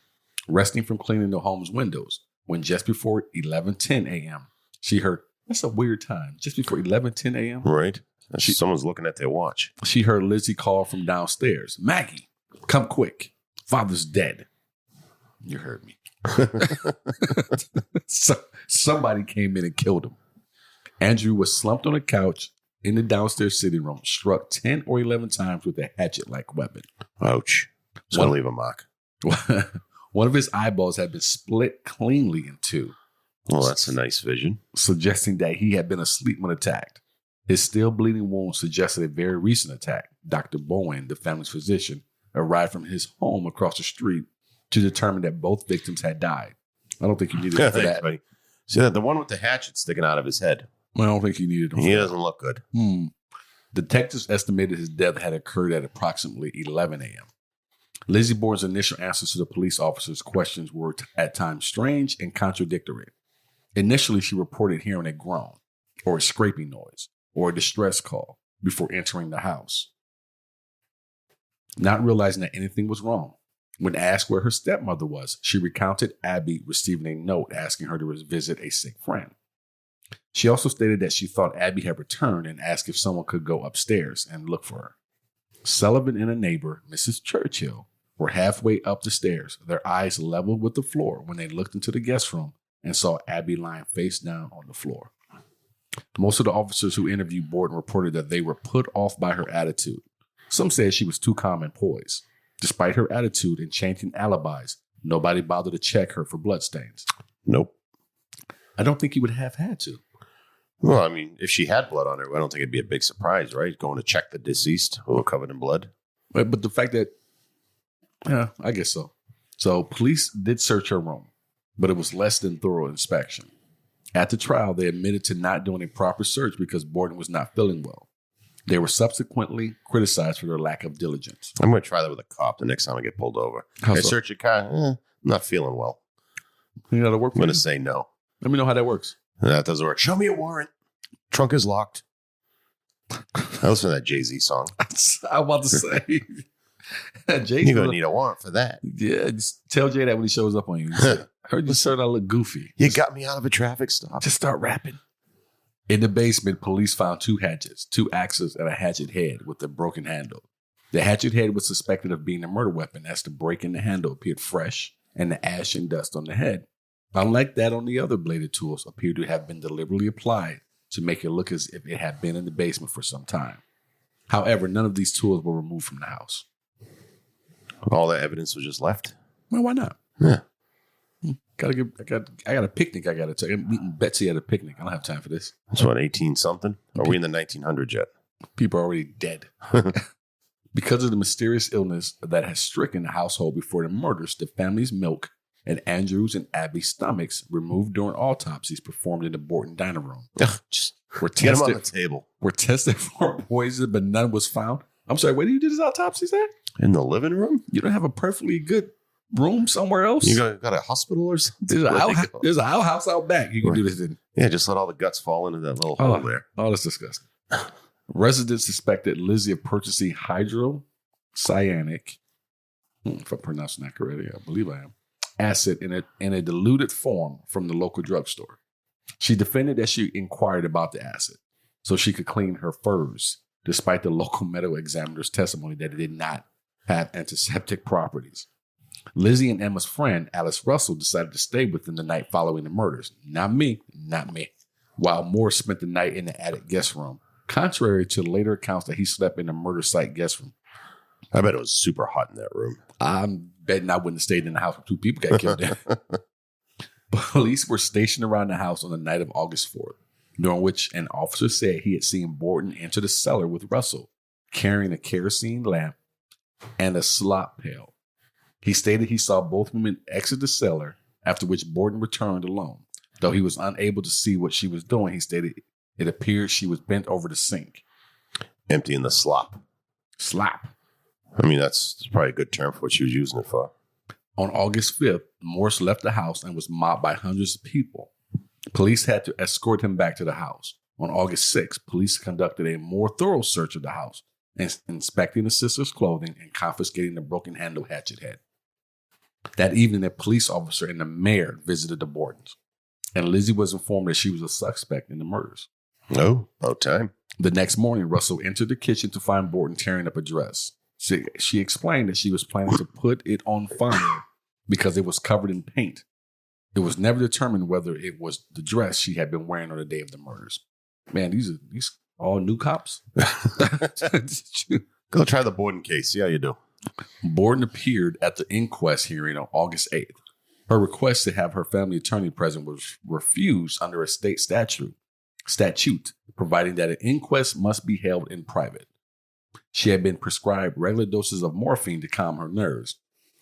resting from cleaning the home's windows, when just before 11:10 a.m., she heard, that's a weird time, just before 11:10 a.m.?
Right. Someone's looking at their watch.
She heard Lizzie call from downstairs, Maggie, come quick. Father's dead. You heard me. Somebody came in and killed him. Andrew was slumped on a couch in the downstairs sitting room, struck 10 or 11 times with a hatchet-like weapon.
Ouch. It's going to leave a mark.
One of his eyeballs had been split cleanly in two.
Well, that's a nice vision.
Suggesting that he had been asleep when attacked. His still bleeding wound suggested a very recent attack. Dr. Bowen, the family's physician, arrived from his home across the street to determine that both victims had died. I don't think you needed it for that.
Buddy. See that the one with the hatchet sticking out of his head?
I don't think you needed it.
He doesn't look good.
Detectives estimated his death had occurred at approximately 11 a.m. Lizzie Borden's initial answers to the police officers' questions were at times strange and contradictory. Initially, she reported hearing a groan or a scraping noise or a distress call before entering the house. Not realizing that anything was wrong, when asked where her stepmother was, she recounted Abby receiving a note asking her to visit a sick friend. She also stated that she thought Abby had returned and asked if someone could go upstairs and look for her. Sullivan and a neighbor, Mrs. Churchill, were halfway up the stairs, their eyes leveled with the floor when they looked into the guest room and saw Abby lying face down on the floor. Most of the officers who interviewed Borden reported that they were put off by her attitude. Some said she was too calm and poised. Despite her attitude and changing alibis, nobody bothered to check her for bloodstains.
Nope.
I don't think you would have had to.
Well, I mean, if she had blood on her, I don't think it'd be a big surprise, right? Going to check the deceased who were covered in blood.
But the fact that, yeah, I guess so. So police did search her room, but it was less than thorough inspection. At the trial, they admitted to not doing a proper search because Borden was not feeling well. They were subsequently criticized for their lack of diligence.
I'm going to try that with a cop the next time I get pulled over.
How
I
so?
search your car. I'm not feeling well.
You know how that works?
I'm going to say no.
Let me know how that works.
That doesn't work. Show me a warrant. Trunk is locked. I listen to that Jay-Z song.
I'm about to say. Jay-Z,
you're going to need a warrant for that.
Yeah, just tell Jay that when he shows up on you. I heard you started to look goofy.
You got me out of a traffic stop.
Just start rapping. In the basement, police found 2 hatchets, 2 axes, and a hatchet head with a broken handle. The hatchet head was suspected of being a murder weapon as the break in the handle appeared fresh and the ash and dust on the head. Unlike that on the other bladed tools, appeared to have been deliberately applied to make it look as if it had been in the basement for some time. However, none of these tools were removed from the house.
All that evidence was just left?
Well, why not?
Yeah.
I got a picnic I got to take. I'm meeting Betsy at a picnic. I don't have time for this.
That's what, 18-something? Are we in the 1900s yet?
People are already dead. Because of the mysterious illness that has stricken the household before the murders, the family's milk and Andrew's and Abby's stomachs removed during autopsies performed in the Borden dining room.
Just get them on the table.
Were tested for poison, but none was found. I'm sorry, where do you do this autopsies at?
In the living room?
You don't have a perfectly good room somewhere else?
You got a hospital or something?
There's an outhouse out back. You can do this in.
Yeah, just let all the guts fall into that little hole there.
Oh, that's disgusting. Residents suspected Lizzie of purchasing hydrocyanic, if I'm pronouncing that correctly, I believe I am, acid in a diluted form from the local drugstore. She defended that she inquired about the acid so she could clean her furs, despite the local medical examiner's testimony that it did not have antiseptic properties. Lizzie and Emma's friend, Alice Russell, decided to stay with them the night following the murders. Not me. While Moore spent the night in the attic guest room, contrary to later accounts that he slept in the murder site guest room.
I bet it was super hot in that room.
I'm betting I wouldn't have stayed in the house when 2 people got killed there. Police were stationed around the house on the night of August 4th, during which an officer said he had seen Borden enter the cellar with Russell, carrying a kerosene lamp and a slop pail. He stated he saw both women exit the cellar, after which Borden returned alone. Though he was unable to see what she was doing, he stated it appeared she was bent over the sink.
Emptying the slop.
Slop.
I mean, that's probably a good term for what she was using it for.
On August 5th, Morse left the house and was mobbed by hundreds of people. Police had to escort him back to the house. On August 6th, police conducted a more thorough search of the house, inspecting the sister's clothing and confiscating the broken handle hatchet head. That evening, a police officer and the mayor visited the Bordens, and Lizzie was informed that she was a suspect in the murders.
Oh, about time.
The next morning, Russell entered the kitchen to find Borden tearing up a dress. She explained that she was planning to put it on fire because it was covered in paint. It was never determined whether it was the dress she had been wearing on the day of the murders. Man, these all new cops.
Go try the Borden case. See how you do.
Borden appeared at the inquest hearing on August 8th. Her request to have her family attorney present was refused under a state statute, providing that an inquest must be held in private. She had been prescribed regular doses of morphine to calm her nerves,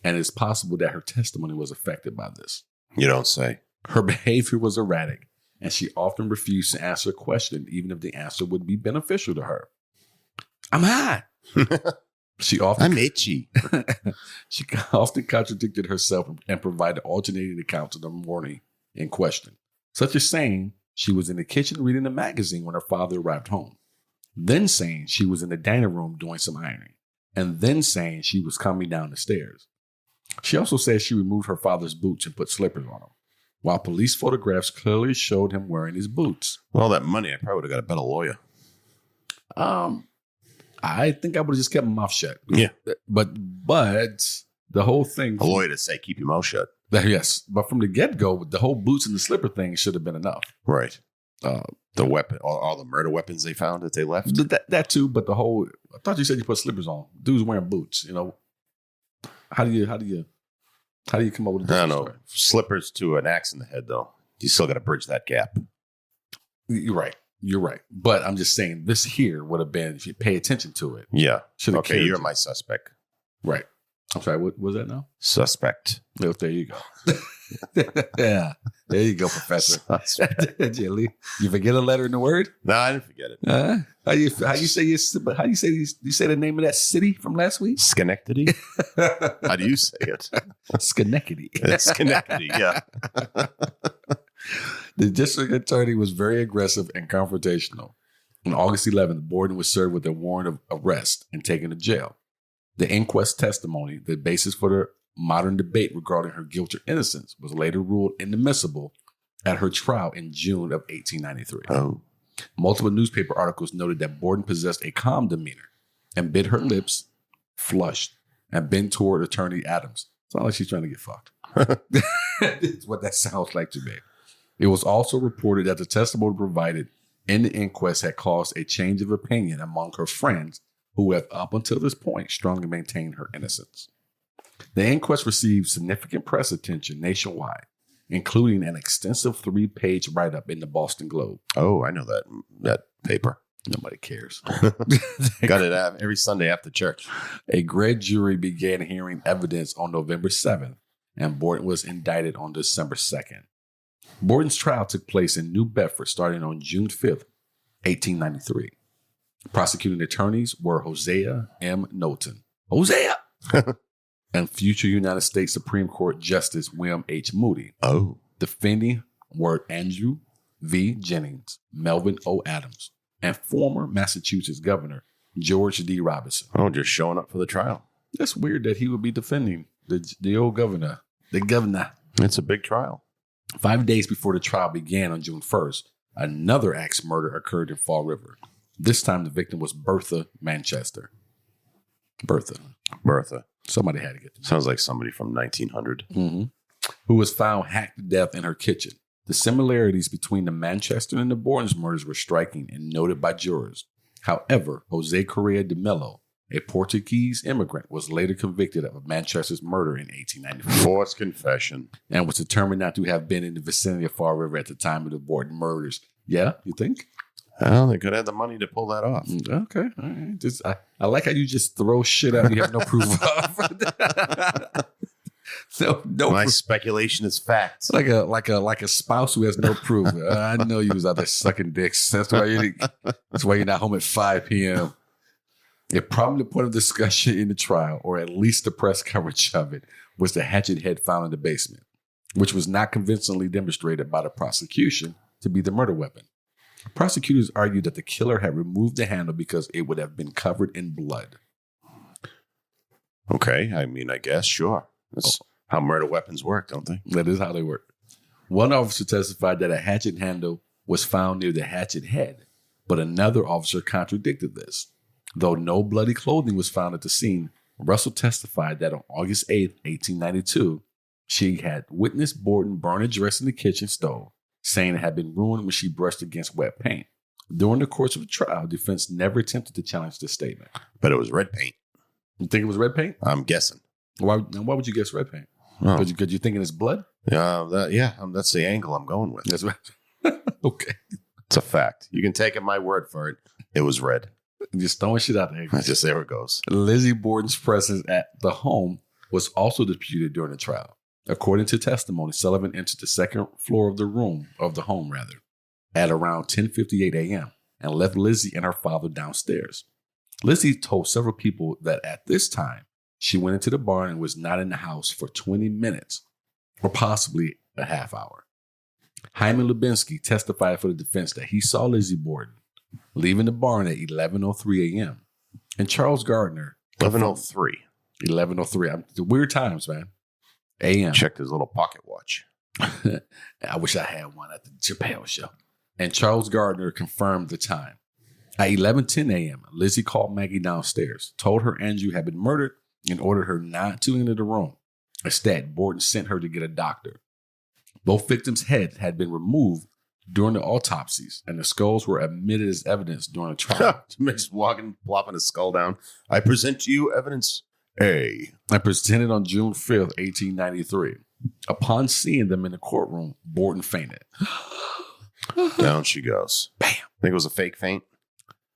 and it's possible that her testimony was affected by this.
You don't say.
Her behavior was erratic, and she often refused to answer a question, even if the answer would be beneficial to her. I'm high. I'm itchy. She often contradicted herself and provided alternating accounts of the morning in question, such as saying she was in the kitchen reading a magazine when her father arrived home, then saying she was in the dining room doing some ironing, and then saying she was coming down the stairs. She also said she removed her father's boots and put slippers on them, while police photographs clearly showed him wearing his boots.
Well, all that money, I probably would have got a better lawyer.
I think I would have just kept my mouth shut.
Yeah.
But the whole thing...
A lawyer to say, keep your mouth shut.
Yes. But from the get-go, the whole boots and the slipper thing should have been enough.
Right. The weapon, all the murder weapons they found that they left?
That too, but the whole... I thought you said you put slippers on. Dude's wearing boots, you know. How do you come up with a
I don't know.
story?
Slippers to an axe in the head, though. You still got to bridge that gap.
You're right. But I'm just saying this here would have been, if you pay attention to it.
Yeah.
Okay,
you're my suspect.
Right. I'm sorry, what was that now?
Suspect.
Oh, there you go. Yeah. There you go, Professor. Jelly. You forget a letter in the word?
No, I didn't forget it.
How you say the name of that city from last week?
Schenectady? How do you say it?
Schenectady.
Schenectady, yeah.
The district attorney was very aggressive and confrontational. On August 11th, Borden was served with a warrant of arrest and taken to jail. The inquest testimony, the basis for the modern debate regarding her guilt or innocence, was later ruled inadmissible at her trial in June of 1893.
Oh.
Multiple newspaper articles noted that Borden possessed a calm demeanor and bit her lips, flushed, and bent toward attorney Adams. It's not like she's trying to get fucked. It's what that sounds like to me. It was also reported that the testimony provided in the inquest had caused a change of opinion among her friends who have up until this point strongly maintained her innocence. The inquest received significant press attention nationwide, including an extensive 3-page write-up in the Boston Globe.
Oh, I know that paper.
Nobody cares.
Got it every Sunday after church.
A grand jury began hearing evidence on November 7th and Borden was indicted on December 2nd. Borden's trial took place in New Bedford starting on June 5th, 1893. Prosecuting attorneys were Hosea M. Knowlton, Hosea, and future United States Supreme Court Justice William H. Moody.
Oh.
Defending were Andrew V. Jennings, Melvin O. Adams, and former Massachusetts Governor George D. Robinson.
Oh, just showing up for the trial.
That's weird that he would be defending the old governor. The governor.
It's a big trial.
5 days before the trial began on June 1st, another axe murder occurred in Fall River. This time the victim was Bertha Manchester. Bertha. Somebody had to get this.
Sounds like somebody from 1900.
Mm-hmm. Who was found hacked to death in her kitchen. The similarities between the Manchester and the Borden's murders were striking and noted by jurors. However, Jose Correa de Mello, a Portuguese immigrant, was later convicted of Manchester's murder in 1894.
Forced confession.
And was determined not to have been in the vicinity of Fall River at the time of the Borden murders. Yeah, you think?
Well, they could have the money to pull that off.
Okay, all right. I like how you just throw shit out you have no proof of. No
My speculation is fact.
Like a spouse who has no proof. I know you was out there sucking dicks. That's why you're not home at 5 p.m. A prominent point of discussion in the trial, or at least the press coverage of it, was the hatchet head found in the basement, which was not convincingly demonstrated by the prosecution to be the murder weapon. Prosecutors argued that the killer had removed the handle because it would have been covered in blood.
Okay, I mean, I guess, sure. That's how murder weapons work, don't they?
That is how they work. One officer testified that a hatchet handle was found near the hatchet head, but another officer contradicted this. Though no bloody clothing was found at the scene, Russell testified that on August 8th, 1892, she had witnessed Borden burn a dress in the kitchen stove, saying it had been ruined when she brushed against wet paint. During the course of the trial, defense never attempted to challenge this statement.
But it was red paint.
You think it was red paint?
I'm guessing.
Why would you guess red paint? Because you're thinking it's blood?
That's the angle I'm going with.
That's right. Okay.
It's a fact. You can take my word for it. It was red.
Just throwing shit out there.
Just there it goes.
Lizzie Borden's presence at the home was also disputed during the trial. According to testimony, Sullivan entered the second floor of the home, at around 10:58 a.m. and left Lizzie and her father downstairs. Lizzie told several people that at this time, she went into the barn and was not in the house for 20 minutes or possibly a half hour. Hyman Lubinsky testified for the defense that he saw Lizzie Borden leaving the barn at 11:03 a.m. And Charles Gardner.
11:03.
11:03. The weird times, man. A.m.
Checked his little pocket watch.
I wish I had one at the Chappelle show. And Charles Gardner confirmed the time. At 11:10 a.m., Lizzie called Maggie downstairs, told her Andrew had been murdered, and ordered her not to enter the room. Instead, Borden sent her to get a doctor. Both victims' heads had been removed during the autopsies, and the skulls were admitted as evidence during the trial.
Just walking, plopping his skull down. I present to you evidence A.
I presented on June 5th, 1893. Upon seeing them in the courtroom, Borden fainted.
Down she goes.
Bam.
Think it was a fake faint?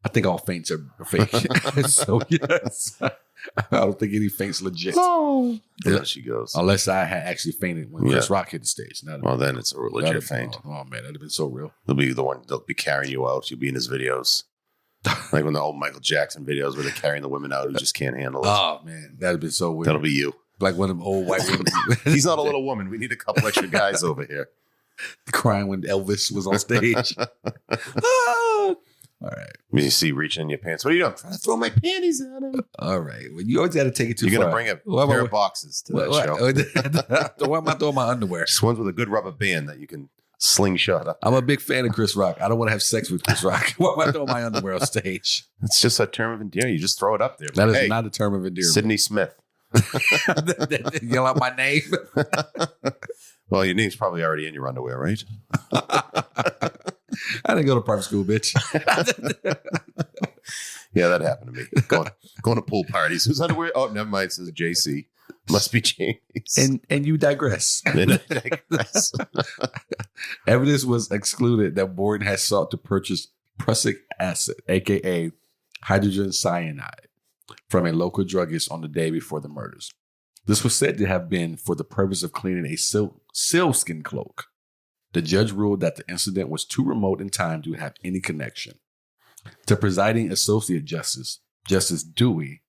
I think all faints are fake. So, yes. I don't think any faint's legit.
Oh, there she goes.
Unless I had actually fainted when Chris Rock hit the stage.
Well, then it's a legit faint.
Oh, man, that'd have been so real.
He'll be the one that'll be carrying you out. You'll be in his videos. Like when the old Michael Jackson videos where they're carrying the women out who just can't handle it.
Oh, man, that'd have been so weird.
That'll be you.
Like one of them old white women.
He's not a little woman. We need a couple extra guys over here.
Crying when Elvis was on stage. All right.
You see reaching in your pants. What are you doing? I'm trying to throw my panties at him.
All right. Well, you always got to take it too far.
You're going to bring a pair of boxes to that show.
Why am I throwing my underwear?
Just ones with a good rubber band that you can slingshot up.
I'm a big fan of Chris Rock. I don't want to have sex with Chris Rock. Why am I throwing my underwear on stage?
It's just a term of endearment. You just throw it up there.
That is not a term of endearment.
Sidney Smith.
Yell out my name.
Well, your name's probably already in your underwear, right?
I didn't go to private school, bitch.
Yeah, that happened to me. Going to pool parties. Whose underwear? Oh, never mind. It says JC. Must be Jamie's.
And you digress.
And I digress.
Evidence was excluded that Borden had sought to purchase prussic acid, a.k.a. hydrogen cyanide, from a local druggist on the day before the murders. This was said to have been for the purpose of cleaning a sealskin cloak. The judge ruled that the incident was too remote in time to have any connection. The presiding associate justice, Justice Dewey,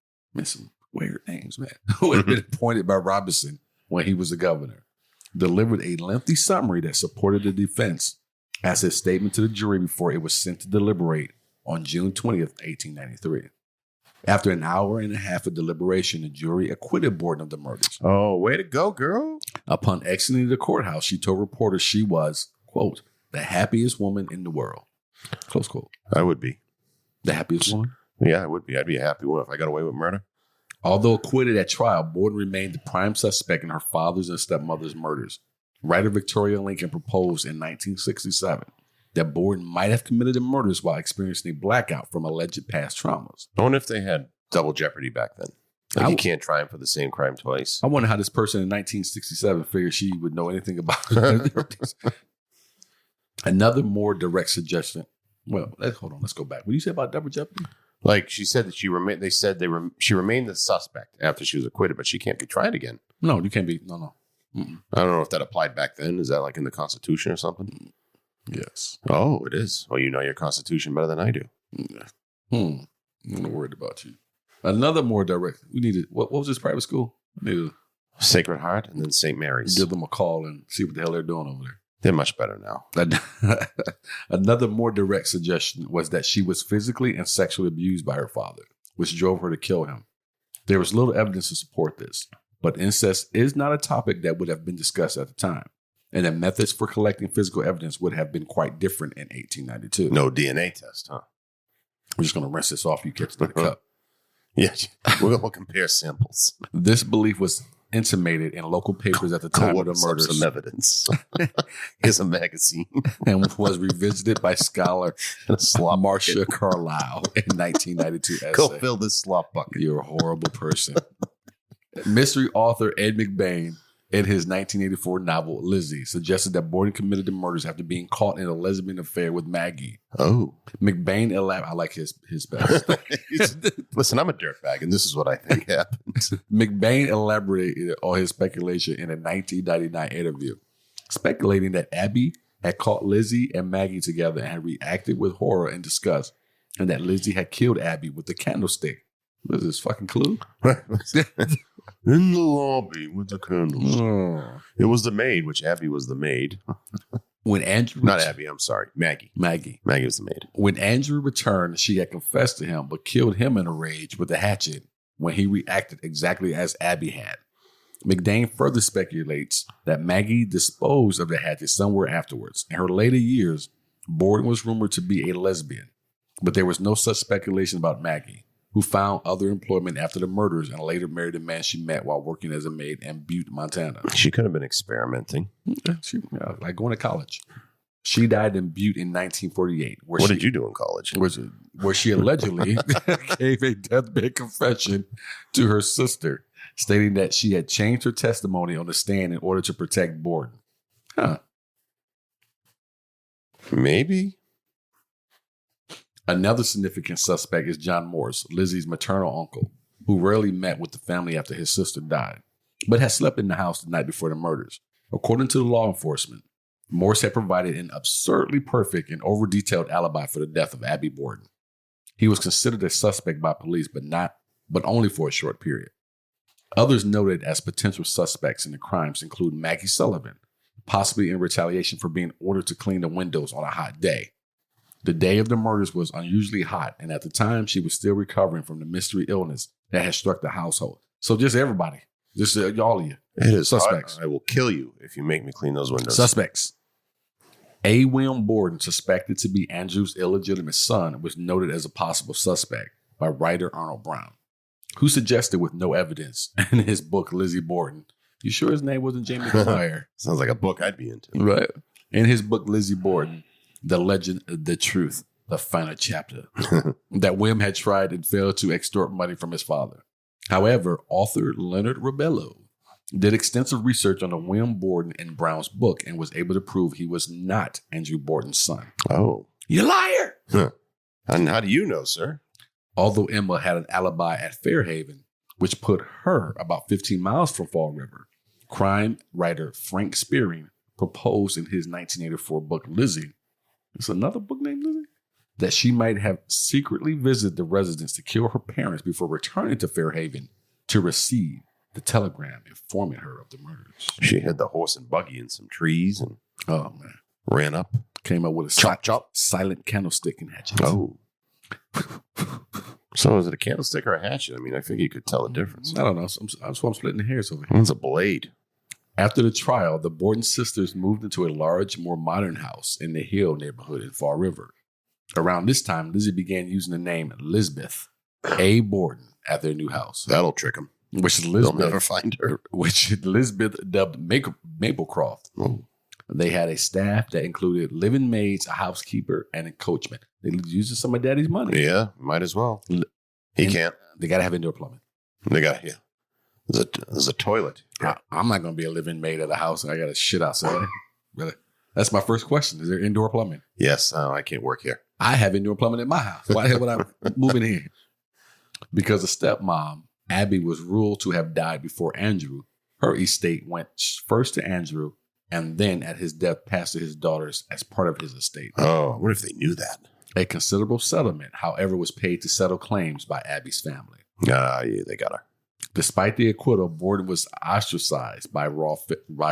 some weird names, man, who had been appointed by Robinson when he was the governor, delivered a lengthy summary that supported the defense as his statement to the jury before it was sent to deliberate on June 20th, 1893. After an hour and a half of deliberation, the jury acquitted Borden of the murders.
Oh, way to go, girl.
Upon exiting the courthouse, she told reporters she was, quote, the happiest woman in the world. Close quote.
I would be.
The happiest woman?
Yeah, I would be. I'd be a happy woman if I got away with murder.
Although acquitted at trial, Borden remained the prime suspect in her father's and stepmother's murders. Writer Victoria Lincoln proposed in 1967 that Borden might have committed the murders while experiencing a blackout from alleged past traumas.
I wonder if they had double jeopardy back then. Like you can't try him for the same crime twice.
I wonder how this person in 1967 figured she would know anything about it. Another more direct suggestion. Well, hold on. Let's go back. What do you say about double jeopardy?
Like she said that she remained. They said she remained the suspect after she was acquitted, but she can't be tried again.
No, you can't be. No. Mm-mm.
I don't know if that applied back then. Is that like in the Constitution or something?
Yes.
Oh, it is. Well, you know your Constitution better than I do.
I'm not worried about you. Another more direct. We needed. What was this private school? I needed
Sacred Heart and then St. Mary's.
Give them a call and see what the hell they're doing over there.
They're much better now.
Another more direct suggestion was that she was physically and sexually abused by her father, which drove her to kill him. There was little evidence to support this, but incest is not a topic that would have been discussed at the time, and the methods for collecting physical evidence would have been quite different in 1892.
No DNA test, huh?
We're just going to rinse this off. You catch the cup.
Yeah, we're going to compare samples.
This belief was intimated in local papers at the time of the murders.
Some evidence. Here's a magazine.
And was revisited by scholar Marcia Carlisle in 1992 essay.
Go fill this slop bucket.
You're a horrible person. Mystery author Ed McBain, in his 1984 novel Lizzie, suggested that Borden committed the murders after being caught in a lesbian affair with Maggie.
Oh.
McBain elaborated. I like his best.
Listen, I'm a dirtbag, and this is what I think happened.
McBain elaborated on his speculation in a 1999 interview, speculating that Abby had caught Lizzie and Maggie together and had reacted with horror and disgust, and that Lizzie had killed Abby with the candlestick. What is this, fucking Clue?
In the lobby with the candles. Oh. It was the maid, which Abby was the maid.
When Andrew...
Not Abby, I'm sorry. Maggie.
Maggie
was the maid.
When Andrew returned, she had confessed to him, but killed him in a rage with a hatchet when he reacted exactly as Abby had. McBain further speculates that Maggie disposed of the hatchet somewhere afterwards. In her later years, Borden was rumored to be a lesbian, but there was no such speculation about Maggie, who found other employment after the murders and later married a man she met while working as a maid in Butte, Montana.
She could have been experimenting.
Like going to college. She died in Butte in 1948.
What did you do in college?
Where she allegedly gave a deathbed confession to her sister, stating that she had changed her testimony on the stand in order to protect Borden. Huh.
Maybe.
Another significant suspect is John Morse, Lizzie's maternal uncle, who rarely met with the family after his sister died, but had slept in the house the night before the murders. According to the law enforcement, Morse had provided an absurdly perfect and over-detailed alibi for the death of Abby Borden. He was considered a suspect by police, but only for a short period. Others noted as potential suspects in the crimes include Maggie Sullivan, possibly in retaliation for being ordered to clean the windows on a hot day. The day of the murders was unusually hot, and at the time, she was still recovering from the mystery illness that had struck the household. So just everybody, just all of you.
It is
suspects.
I will kill you if you make me clean those windows.
Suspects. A. William Borden, suspected to be Andrew's illegitimate son, was noted as a possible suspect by writer Arnold Brown, who suggested with no evidence in his book, Lizzie Borden. You sure his name wasn't Jamie Collier?
Sounds like a book I'd be into.
Right. In his book, Lizzie Borden, The Legend, The Truth, the final chapter, that William had tried and failed to extort money from his father. However, author Leonard Rebello did extensive research on the William Borden in Brown's book and was able to prove he was not Andrew Borden's son.
Oh.
You liar!
Huh. And how do you know, sir?
Although Emma had an alibi at Fairhaven, which put her about 15 miles from Fall River. Crime writer Frank Spearing proposed in his 1984 book, Lizzie. It's another book named Lizzie? That she might have secretly visited the residence to kill her parents before returning to Fairhaven to receive the telegram informing her of the murders.
She hid the horse and buggy in some trees and ran up.
Came up with a silent candlestick and hatchet.
Oh. So is it a candlestick or a hatchet? I mean, I think you could tell the difference.
I don't know. That's why I'm splitting the hairs over here.
It's a blade.
After the trial, the Borden sisters moved into a large, more modern house in the Hill neighborhood in Fall River. Around this time, Lizzie began using the name Lisbeth A. Borden at their new house.
That'll trick them. They'll never find her.
Which Lisbeth dubbed Maplecroft.
Oh.
They had a staff that included living maids, a housekeeper, and a coachman. They using some of Daddy's money.
Yeah, might as well. He can't.
They got to have indoor plumbing.
They got, yeah. There's a toilet. Yeah.
I'm not going to be a living maid at a house and I got to shit outside. Really? That's my first question. Is there indoor plumbing?
Yes. I can't work here.
I have indoor plumbing in my house. Why the hell would I move in here? Because the stepmom, Abby, was ruled to have died before Andrew. Her estate went first to Andrew and then at his death passed to his daughters as part of his estate.
Oh, what if they knew that?
A considerable settlement, however, was paid to settle claims by Abby's family.
Yeah, they got her.
Despite the acquittal, Borden was ostracized by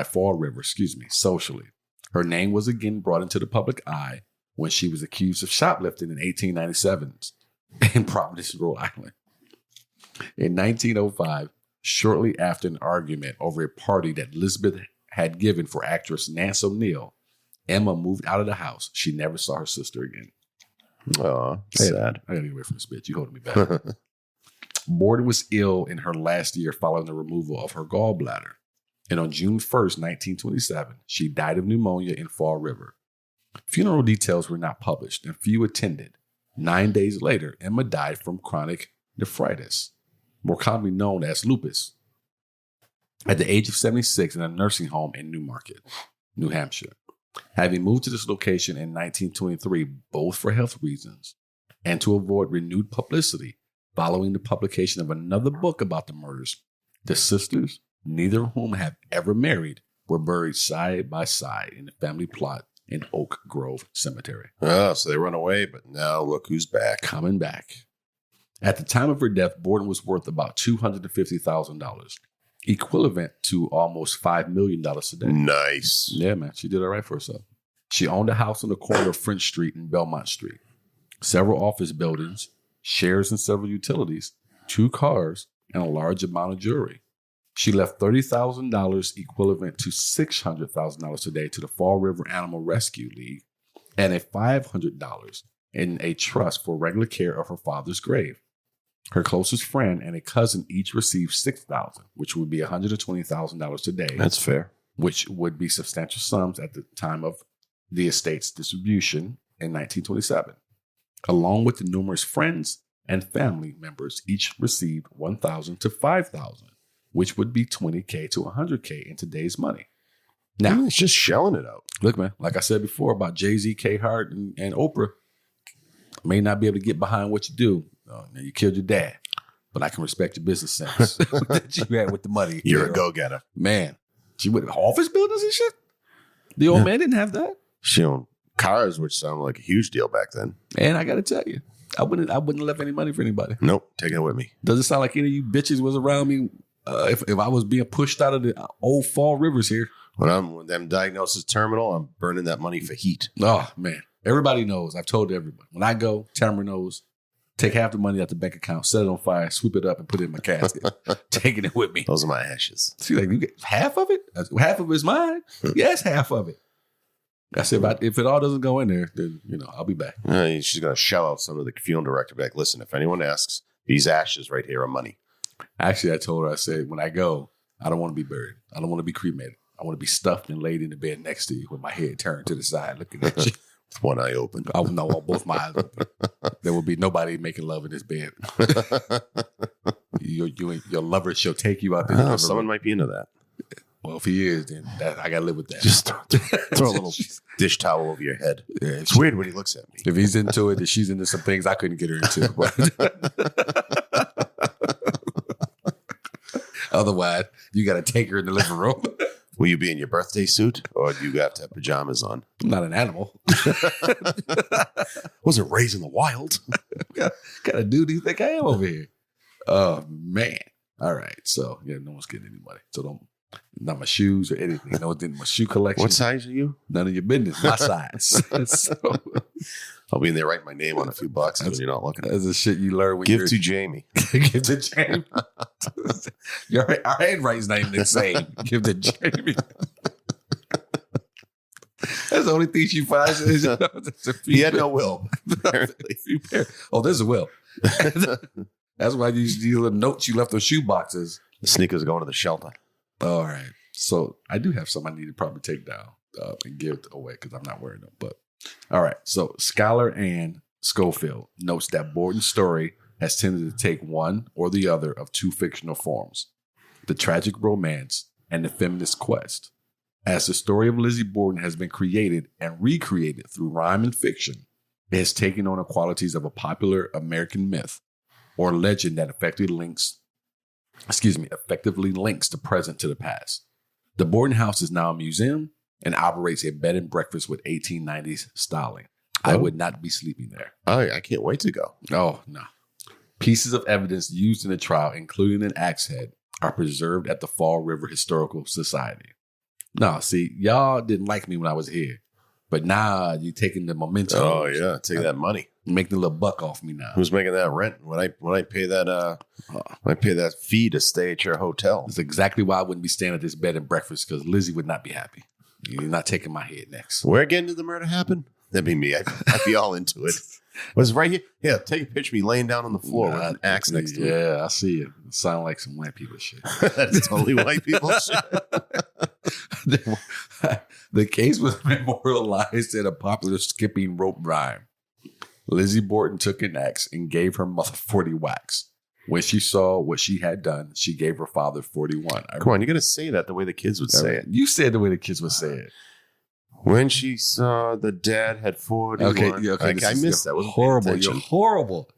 Fall River, socially. Her name was again brought into the public eye when she was accused of shoplifting in 1897 in Providence, Rhode Island. In 1905, shortly after an argument over a party that Elizabeth had given for actress Nance O'Neill, Emma moved out of the house. She never saw her sister again.
Oh, sad.
I gotta get away from this bitch. You holding me back. Borden was ill in her last year following the removal of her gallbladder. And on June 1st, 1927, she died of pneumonia in Fall River. Funeral details were not published and few attended. 9 days later, Emma died from chronic nephritis, more commonly known as lupus, at the age of 76 in a nursing home in Newmarket, New Hampshire. Having moved to this location in 1923, both for health reasons and to avoid renewed publicity following the publication of another book about the murders, the sisters, neither of whom have ever married, were buried side by side in the family plot in Oak Grove Cemetery.
Oh, so they run away, but now look who's back.
Coming back. At the time of her death, Borden was worth about $250,000, equivalent to almost $5 million today.
Nice.
Yeah, man. She did all right for herself. She owned a house on the corner of French Street and Belmont Street, several office buildings, shares in several utilities, 2 cars, and a large amount of jewelry. She left $30,000 equivalent to $600,000 today to the Fall River Animal Rescue League and a $500 in a trust for regular care of her father's grave. Her closest friend and a cousin each received $6,000, which would be $120,000 today.
That's fair.
Which would be substantial sums at the time of the estate's distribution in 1927. Along with the numerous friends and family members, each received $1,000 to $5,000, which would be $20K to $100K in today's money. Now,
it's just shelling it out.
Look, man, like I said before about Jay-Z, K-Hart, and Oprah, I may not be able to get behind what you do. You killed your dad, but I can respect your business sense that you had with the money.
You're a go-getter.
Man, she went to office buildings and shit? The old man didn't have that.
She owned cars, which sounded like a huge deal back then.
And I got to tell you, I wouldn't have left any money for anybody.
Nope, taking it with me.
Does it sound like any of you bitches was around me if I was being pushed out of the old Fall Rivers here?
When I'm diagnosed as terminal, I'm burning that money for heat.
Oh, man. Everybody knows. I've told everyone. When I go, Tamara knows. Take half the money out the bank account, set it on fire, sweep it up, and put it in my casket. Taking it with me.
Those are my ashes.
She's like, you get half of it? Half of it's mine? Yes, half of it. I said, if it all doesn't go in there, then, I'll be back.
She's going to shell out some of the funeral director back. Listen, if anyone asks, these ashes right here are money.
Actually, I told her, I said, when I go, I don't want to be buried. I don't want to be cremated. I want to be stuffed and laid in the bed next to you with my head turned to the side looking at you.
With one eye open.
I know both my eyes open. There will be nobody making love in this bed. Your lover shall take you out there.
Someone might be into that.
Well, if he is, then I got to live with that.
Just throw a little dish towel over your head. Yeah, it's weird when he looks at me.
If he's into it, then she's into some things I couldn't get her into. Otherwise, you got to take her in the living room.
Will you be in your birthday suit or do you have to have pajamas on?
I'm not an animal.
Wasn't raised in the wild.
What kind of dude do you think I am over here? Oh, man. All right. So, yeah, no one's getting any money. So don't, not my shoes or anything. No one's in my shoe collection.
What size are you?
None of your business. My size. So,
I'll be in there writing my name on a few boxes when you're not looking.
That's the shit you learn when
Give to Jamie.
Give to Jamie. Our handwriting's not even the same. Give to Jamie. That's the only thing she finds.
He had no will. Apparently.
Oh, there's a will. That's why these little notes you left on shoe boxes.
The sneakers are going to the shelter.
All right. So I do have some I need to probably take down and give away because I'm not wearing them. But all right. So Scholar Ann Schofield notes that Borden's story has tended to take one or the other of two fictional forms, the tragic romance and the feminist quest. As the story of Lizzie Borden has been created and recreated through rhyme and fiction, it has taken on the qualities of a popular American myth or legend that effectively links the present to the past. The Borden House is now a museum and operates a bed and breakfast with 1890s styling. Oh. I would not be sleeping there.
I can't wait to go.
Oh, no. Pieces of evidence used in the trial, including an axe head, are preserved at the Fall River Historical Society. No, see, y'all didn't like me when I was here, but now you're taking the momentum.
Oh yeah, take that money,
making a little buck off me now.
Who's making that rent? When I pay that fee to stay at your hotel?
That's exactly why I wouldn't be staying at this bed and breakfast because Lizzie would not be happy. You're not taking my head next.
Where again did the murder happen? That'd be me. I'd be all into it. Was it right here? Yeah, take a picture of me laying down on the floor with an axe next to me.
Yeah, I see it. It sounds like some white people shit.
That's totally white people shit.
The case was memorialized in a popular skipping rope rhyme. Lizzie Borden took an axe and gave her mother 40 whacks. When she saw what she had done, she gave her father 41.
Come on, you got to say that the way the kids would say it.
You said the way the kids would say it.
When she saw the dad had 41. Okay, I missed that.
Horrible. You're horrible.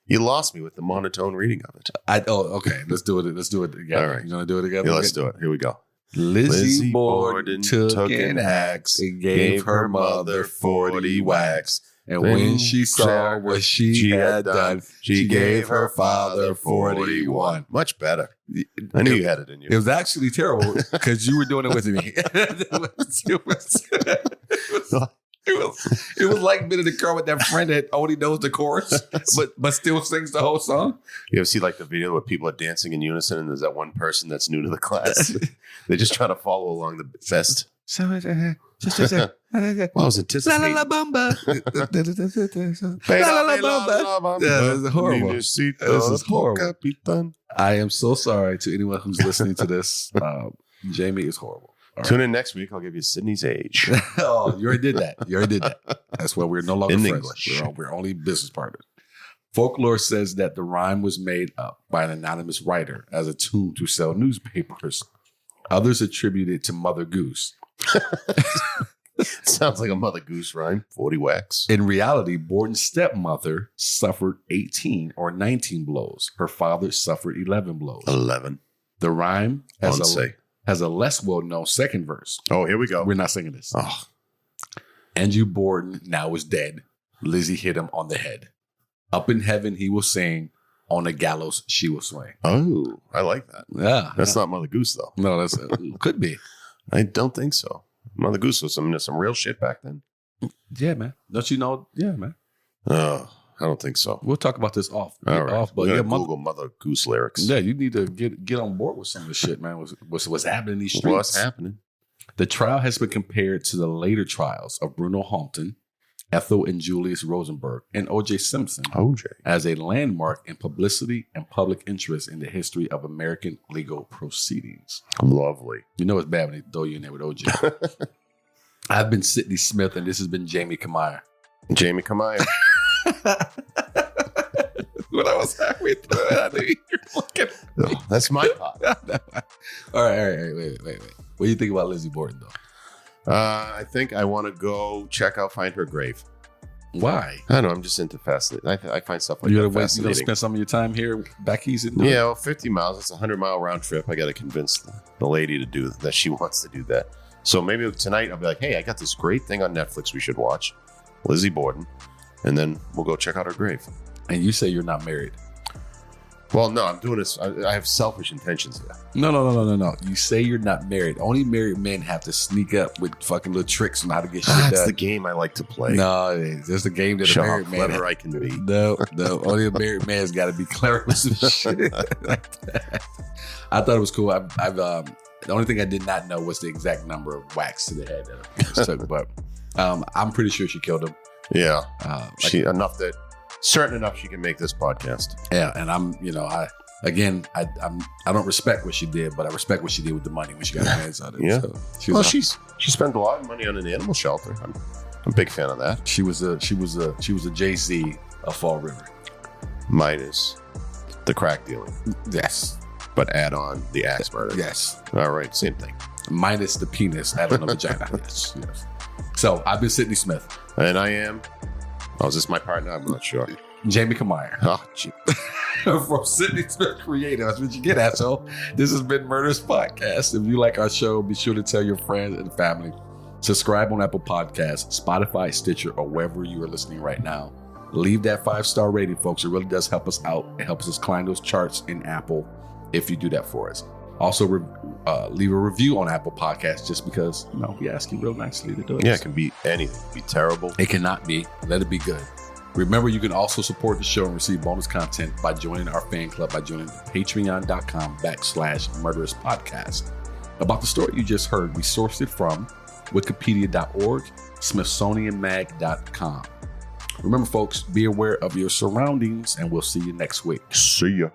You lost me with the monotone reading of it.
Okay. Let's do it. Let's do it together.
All right.
You want to do it together?
Yeah, let's do it. Here we go.
Lizzie Borden took an axe and gave her mother 40 whacks. And when she saw what she had done, she gave her father 41.
Much better. I knew you had it in you.
It was actually terrible because you were doing it with me. It was like being in the car with that friend that only knows the chorus, but still sings the whole song.
You ever see like the video where people are dancing in unison and there's that one person that's new to the class? They're just trying to follow along the best. Well, I was anticipating.
La la bamba. La la bamba. This is horrible. This is horrible. I am so sorry to anyone who's listening to this. Jamie is horrible.
Tune in next week. I'll give you Sidney's age.
Oh, you already did that. That's why we're no longer friends. English. We're only business partners. Folklore says that the rhyme was made up by an anonymous writer as a tool to sell newspapers. Others attribute it to Mother Goose.
Sounds like a Mother Goose rhyme. 40 whacks.
In reality, Borden's stepmother suffered 18 or 19 blows. Her father suffered 11 blows.
11.
The rhyme has a less well-known second verse.
Oh, here we go.
We're not singing this.
Oh.
Andrew Borden now is dead. Lizzie hit him on the head. Up in heaven he will sing. On the gallows she will swing.
Oh, I like that.
Yeah.
That's not Mother Goose, though.
No, that's could be.
I don't think so. Mother Goose was some real shit back then.
Yeah, man. Don't you know? Yeah, man.
Oh, I don't think so.
We'll talk about this off.
All right.
Off, but
Google Mother Goose lyrics.
Yeah, you need to get on board with some of this shit, man. What's happening in these streets?
What's happening?
The trial has been compared to the later trials of Bruno Hampton, Ethel and Julius Rosenberg, and O.J. Simpson as a landmark in publicity and public interest in the history of American legal proceedings.
Lovely.
You know it's bad when they throw you in there with O.J. I've been Sidney Smith, and this has been Jamie Kamaya.
Jamie Kamaya.
When I was halfway through it, I knew you were looking.
Oh, that's my part.
All right. Wait. What do you think about Lizzie Borden, though?
I think I want to go find her grave.
Why?
I don't know. I'm just into fascinating. I find stuff like
You
that
gonna
fascinating.
spend some of your time here back east?
Yeah, well, 50 miles. It's a 100-mile round trip. I got to convince the lady to do that. She wants to do that. So maybe tonight I'll be like, hey, I got this great thing on Netflix we should watch. Lizzie Borden. And then we'll go check out her grave.
And you say you're not married.
Well, no, I'm doing this. I have selfish intentions here.
No. You say you're not married. Only married men have to sneak up with fucking little tricks on how to get shit done.
That's the game I like to play.
No, there's the game that
Show
a
how
married man.
clever I can be.
No. Only a married man's got to be clever with some shit like that. I thought it was cool. The only thing I did not know was the exact number of whacks to the head that I took, but I'm pretty sure she killed him.
Yeah, certain enough she can make this podcast.
Yeah, and I don't respect what she did, but I respect what she did with the money when she got her hands on it.
Yeah.
So
she spent a lot of money on an animal shelter. I'm a big fan of that.
She was a Jay-Z of Fall River,
minus the crack dealing.
Yes,
but add on the axe murder.
Yes.
All right, same thing.
Minus the penis, add on the vagina. Yes. So I've been Sidney Smith,
and I am. Oh, is this my partner? I'm not sure.
Jamie Kamaya.
Oh, gee.
From Sidney Smith Creative. That's what you get, asshole. This has been Murderous Podcast. If you like our show, be sure to tell your friends and family. Subscribe on Apple Podcasts, Spotify, Stitcher, or wherever you are listening right now. Leave that 5-star rating, folks. It really does help us out. It helps us climb those charts in Apple if you do that for us. Also, leave a review on Apple Podcasts just because, we ask you real nicely to do it.
Yeah, it can be anything. It can be terrible.
It cannot be. Let it be good. Remember, you can also support the show and receive bonus content by joining our fan club by joining patreon.com/Murderous Podcast. About the story you just heard, we sourced it from wikipedia.org, smithsonianmag.com. Remember, folks, be aware of your surroundings, and we'll see you next week.
See ya.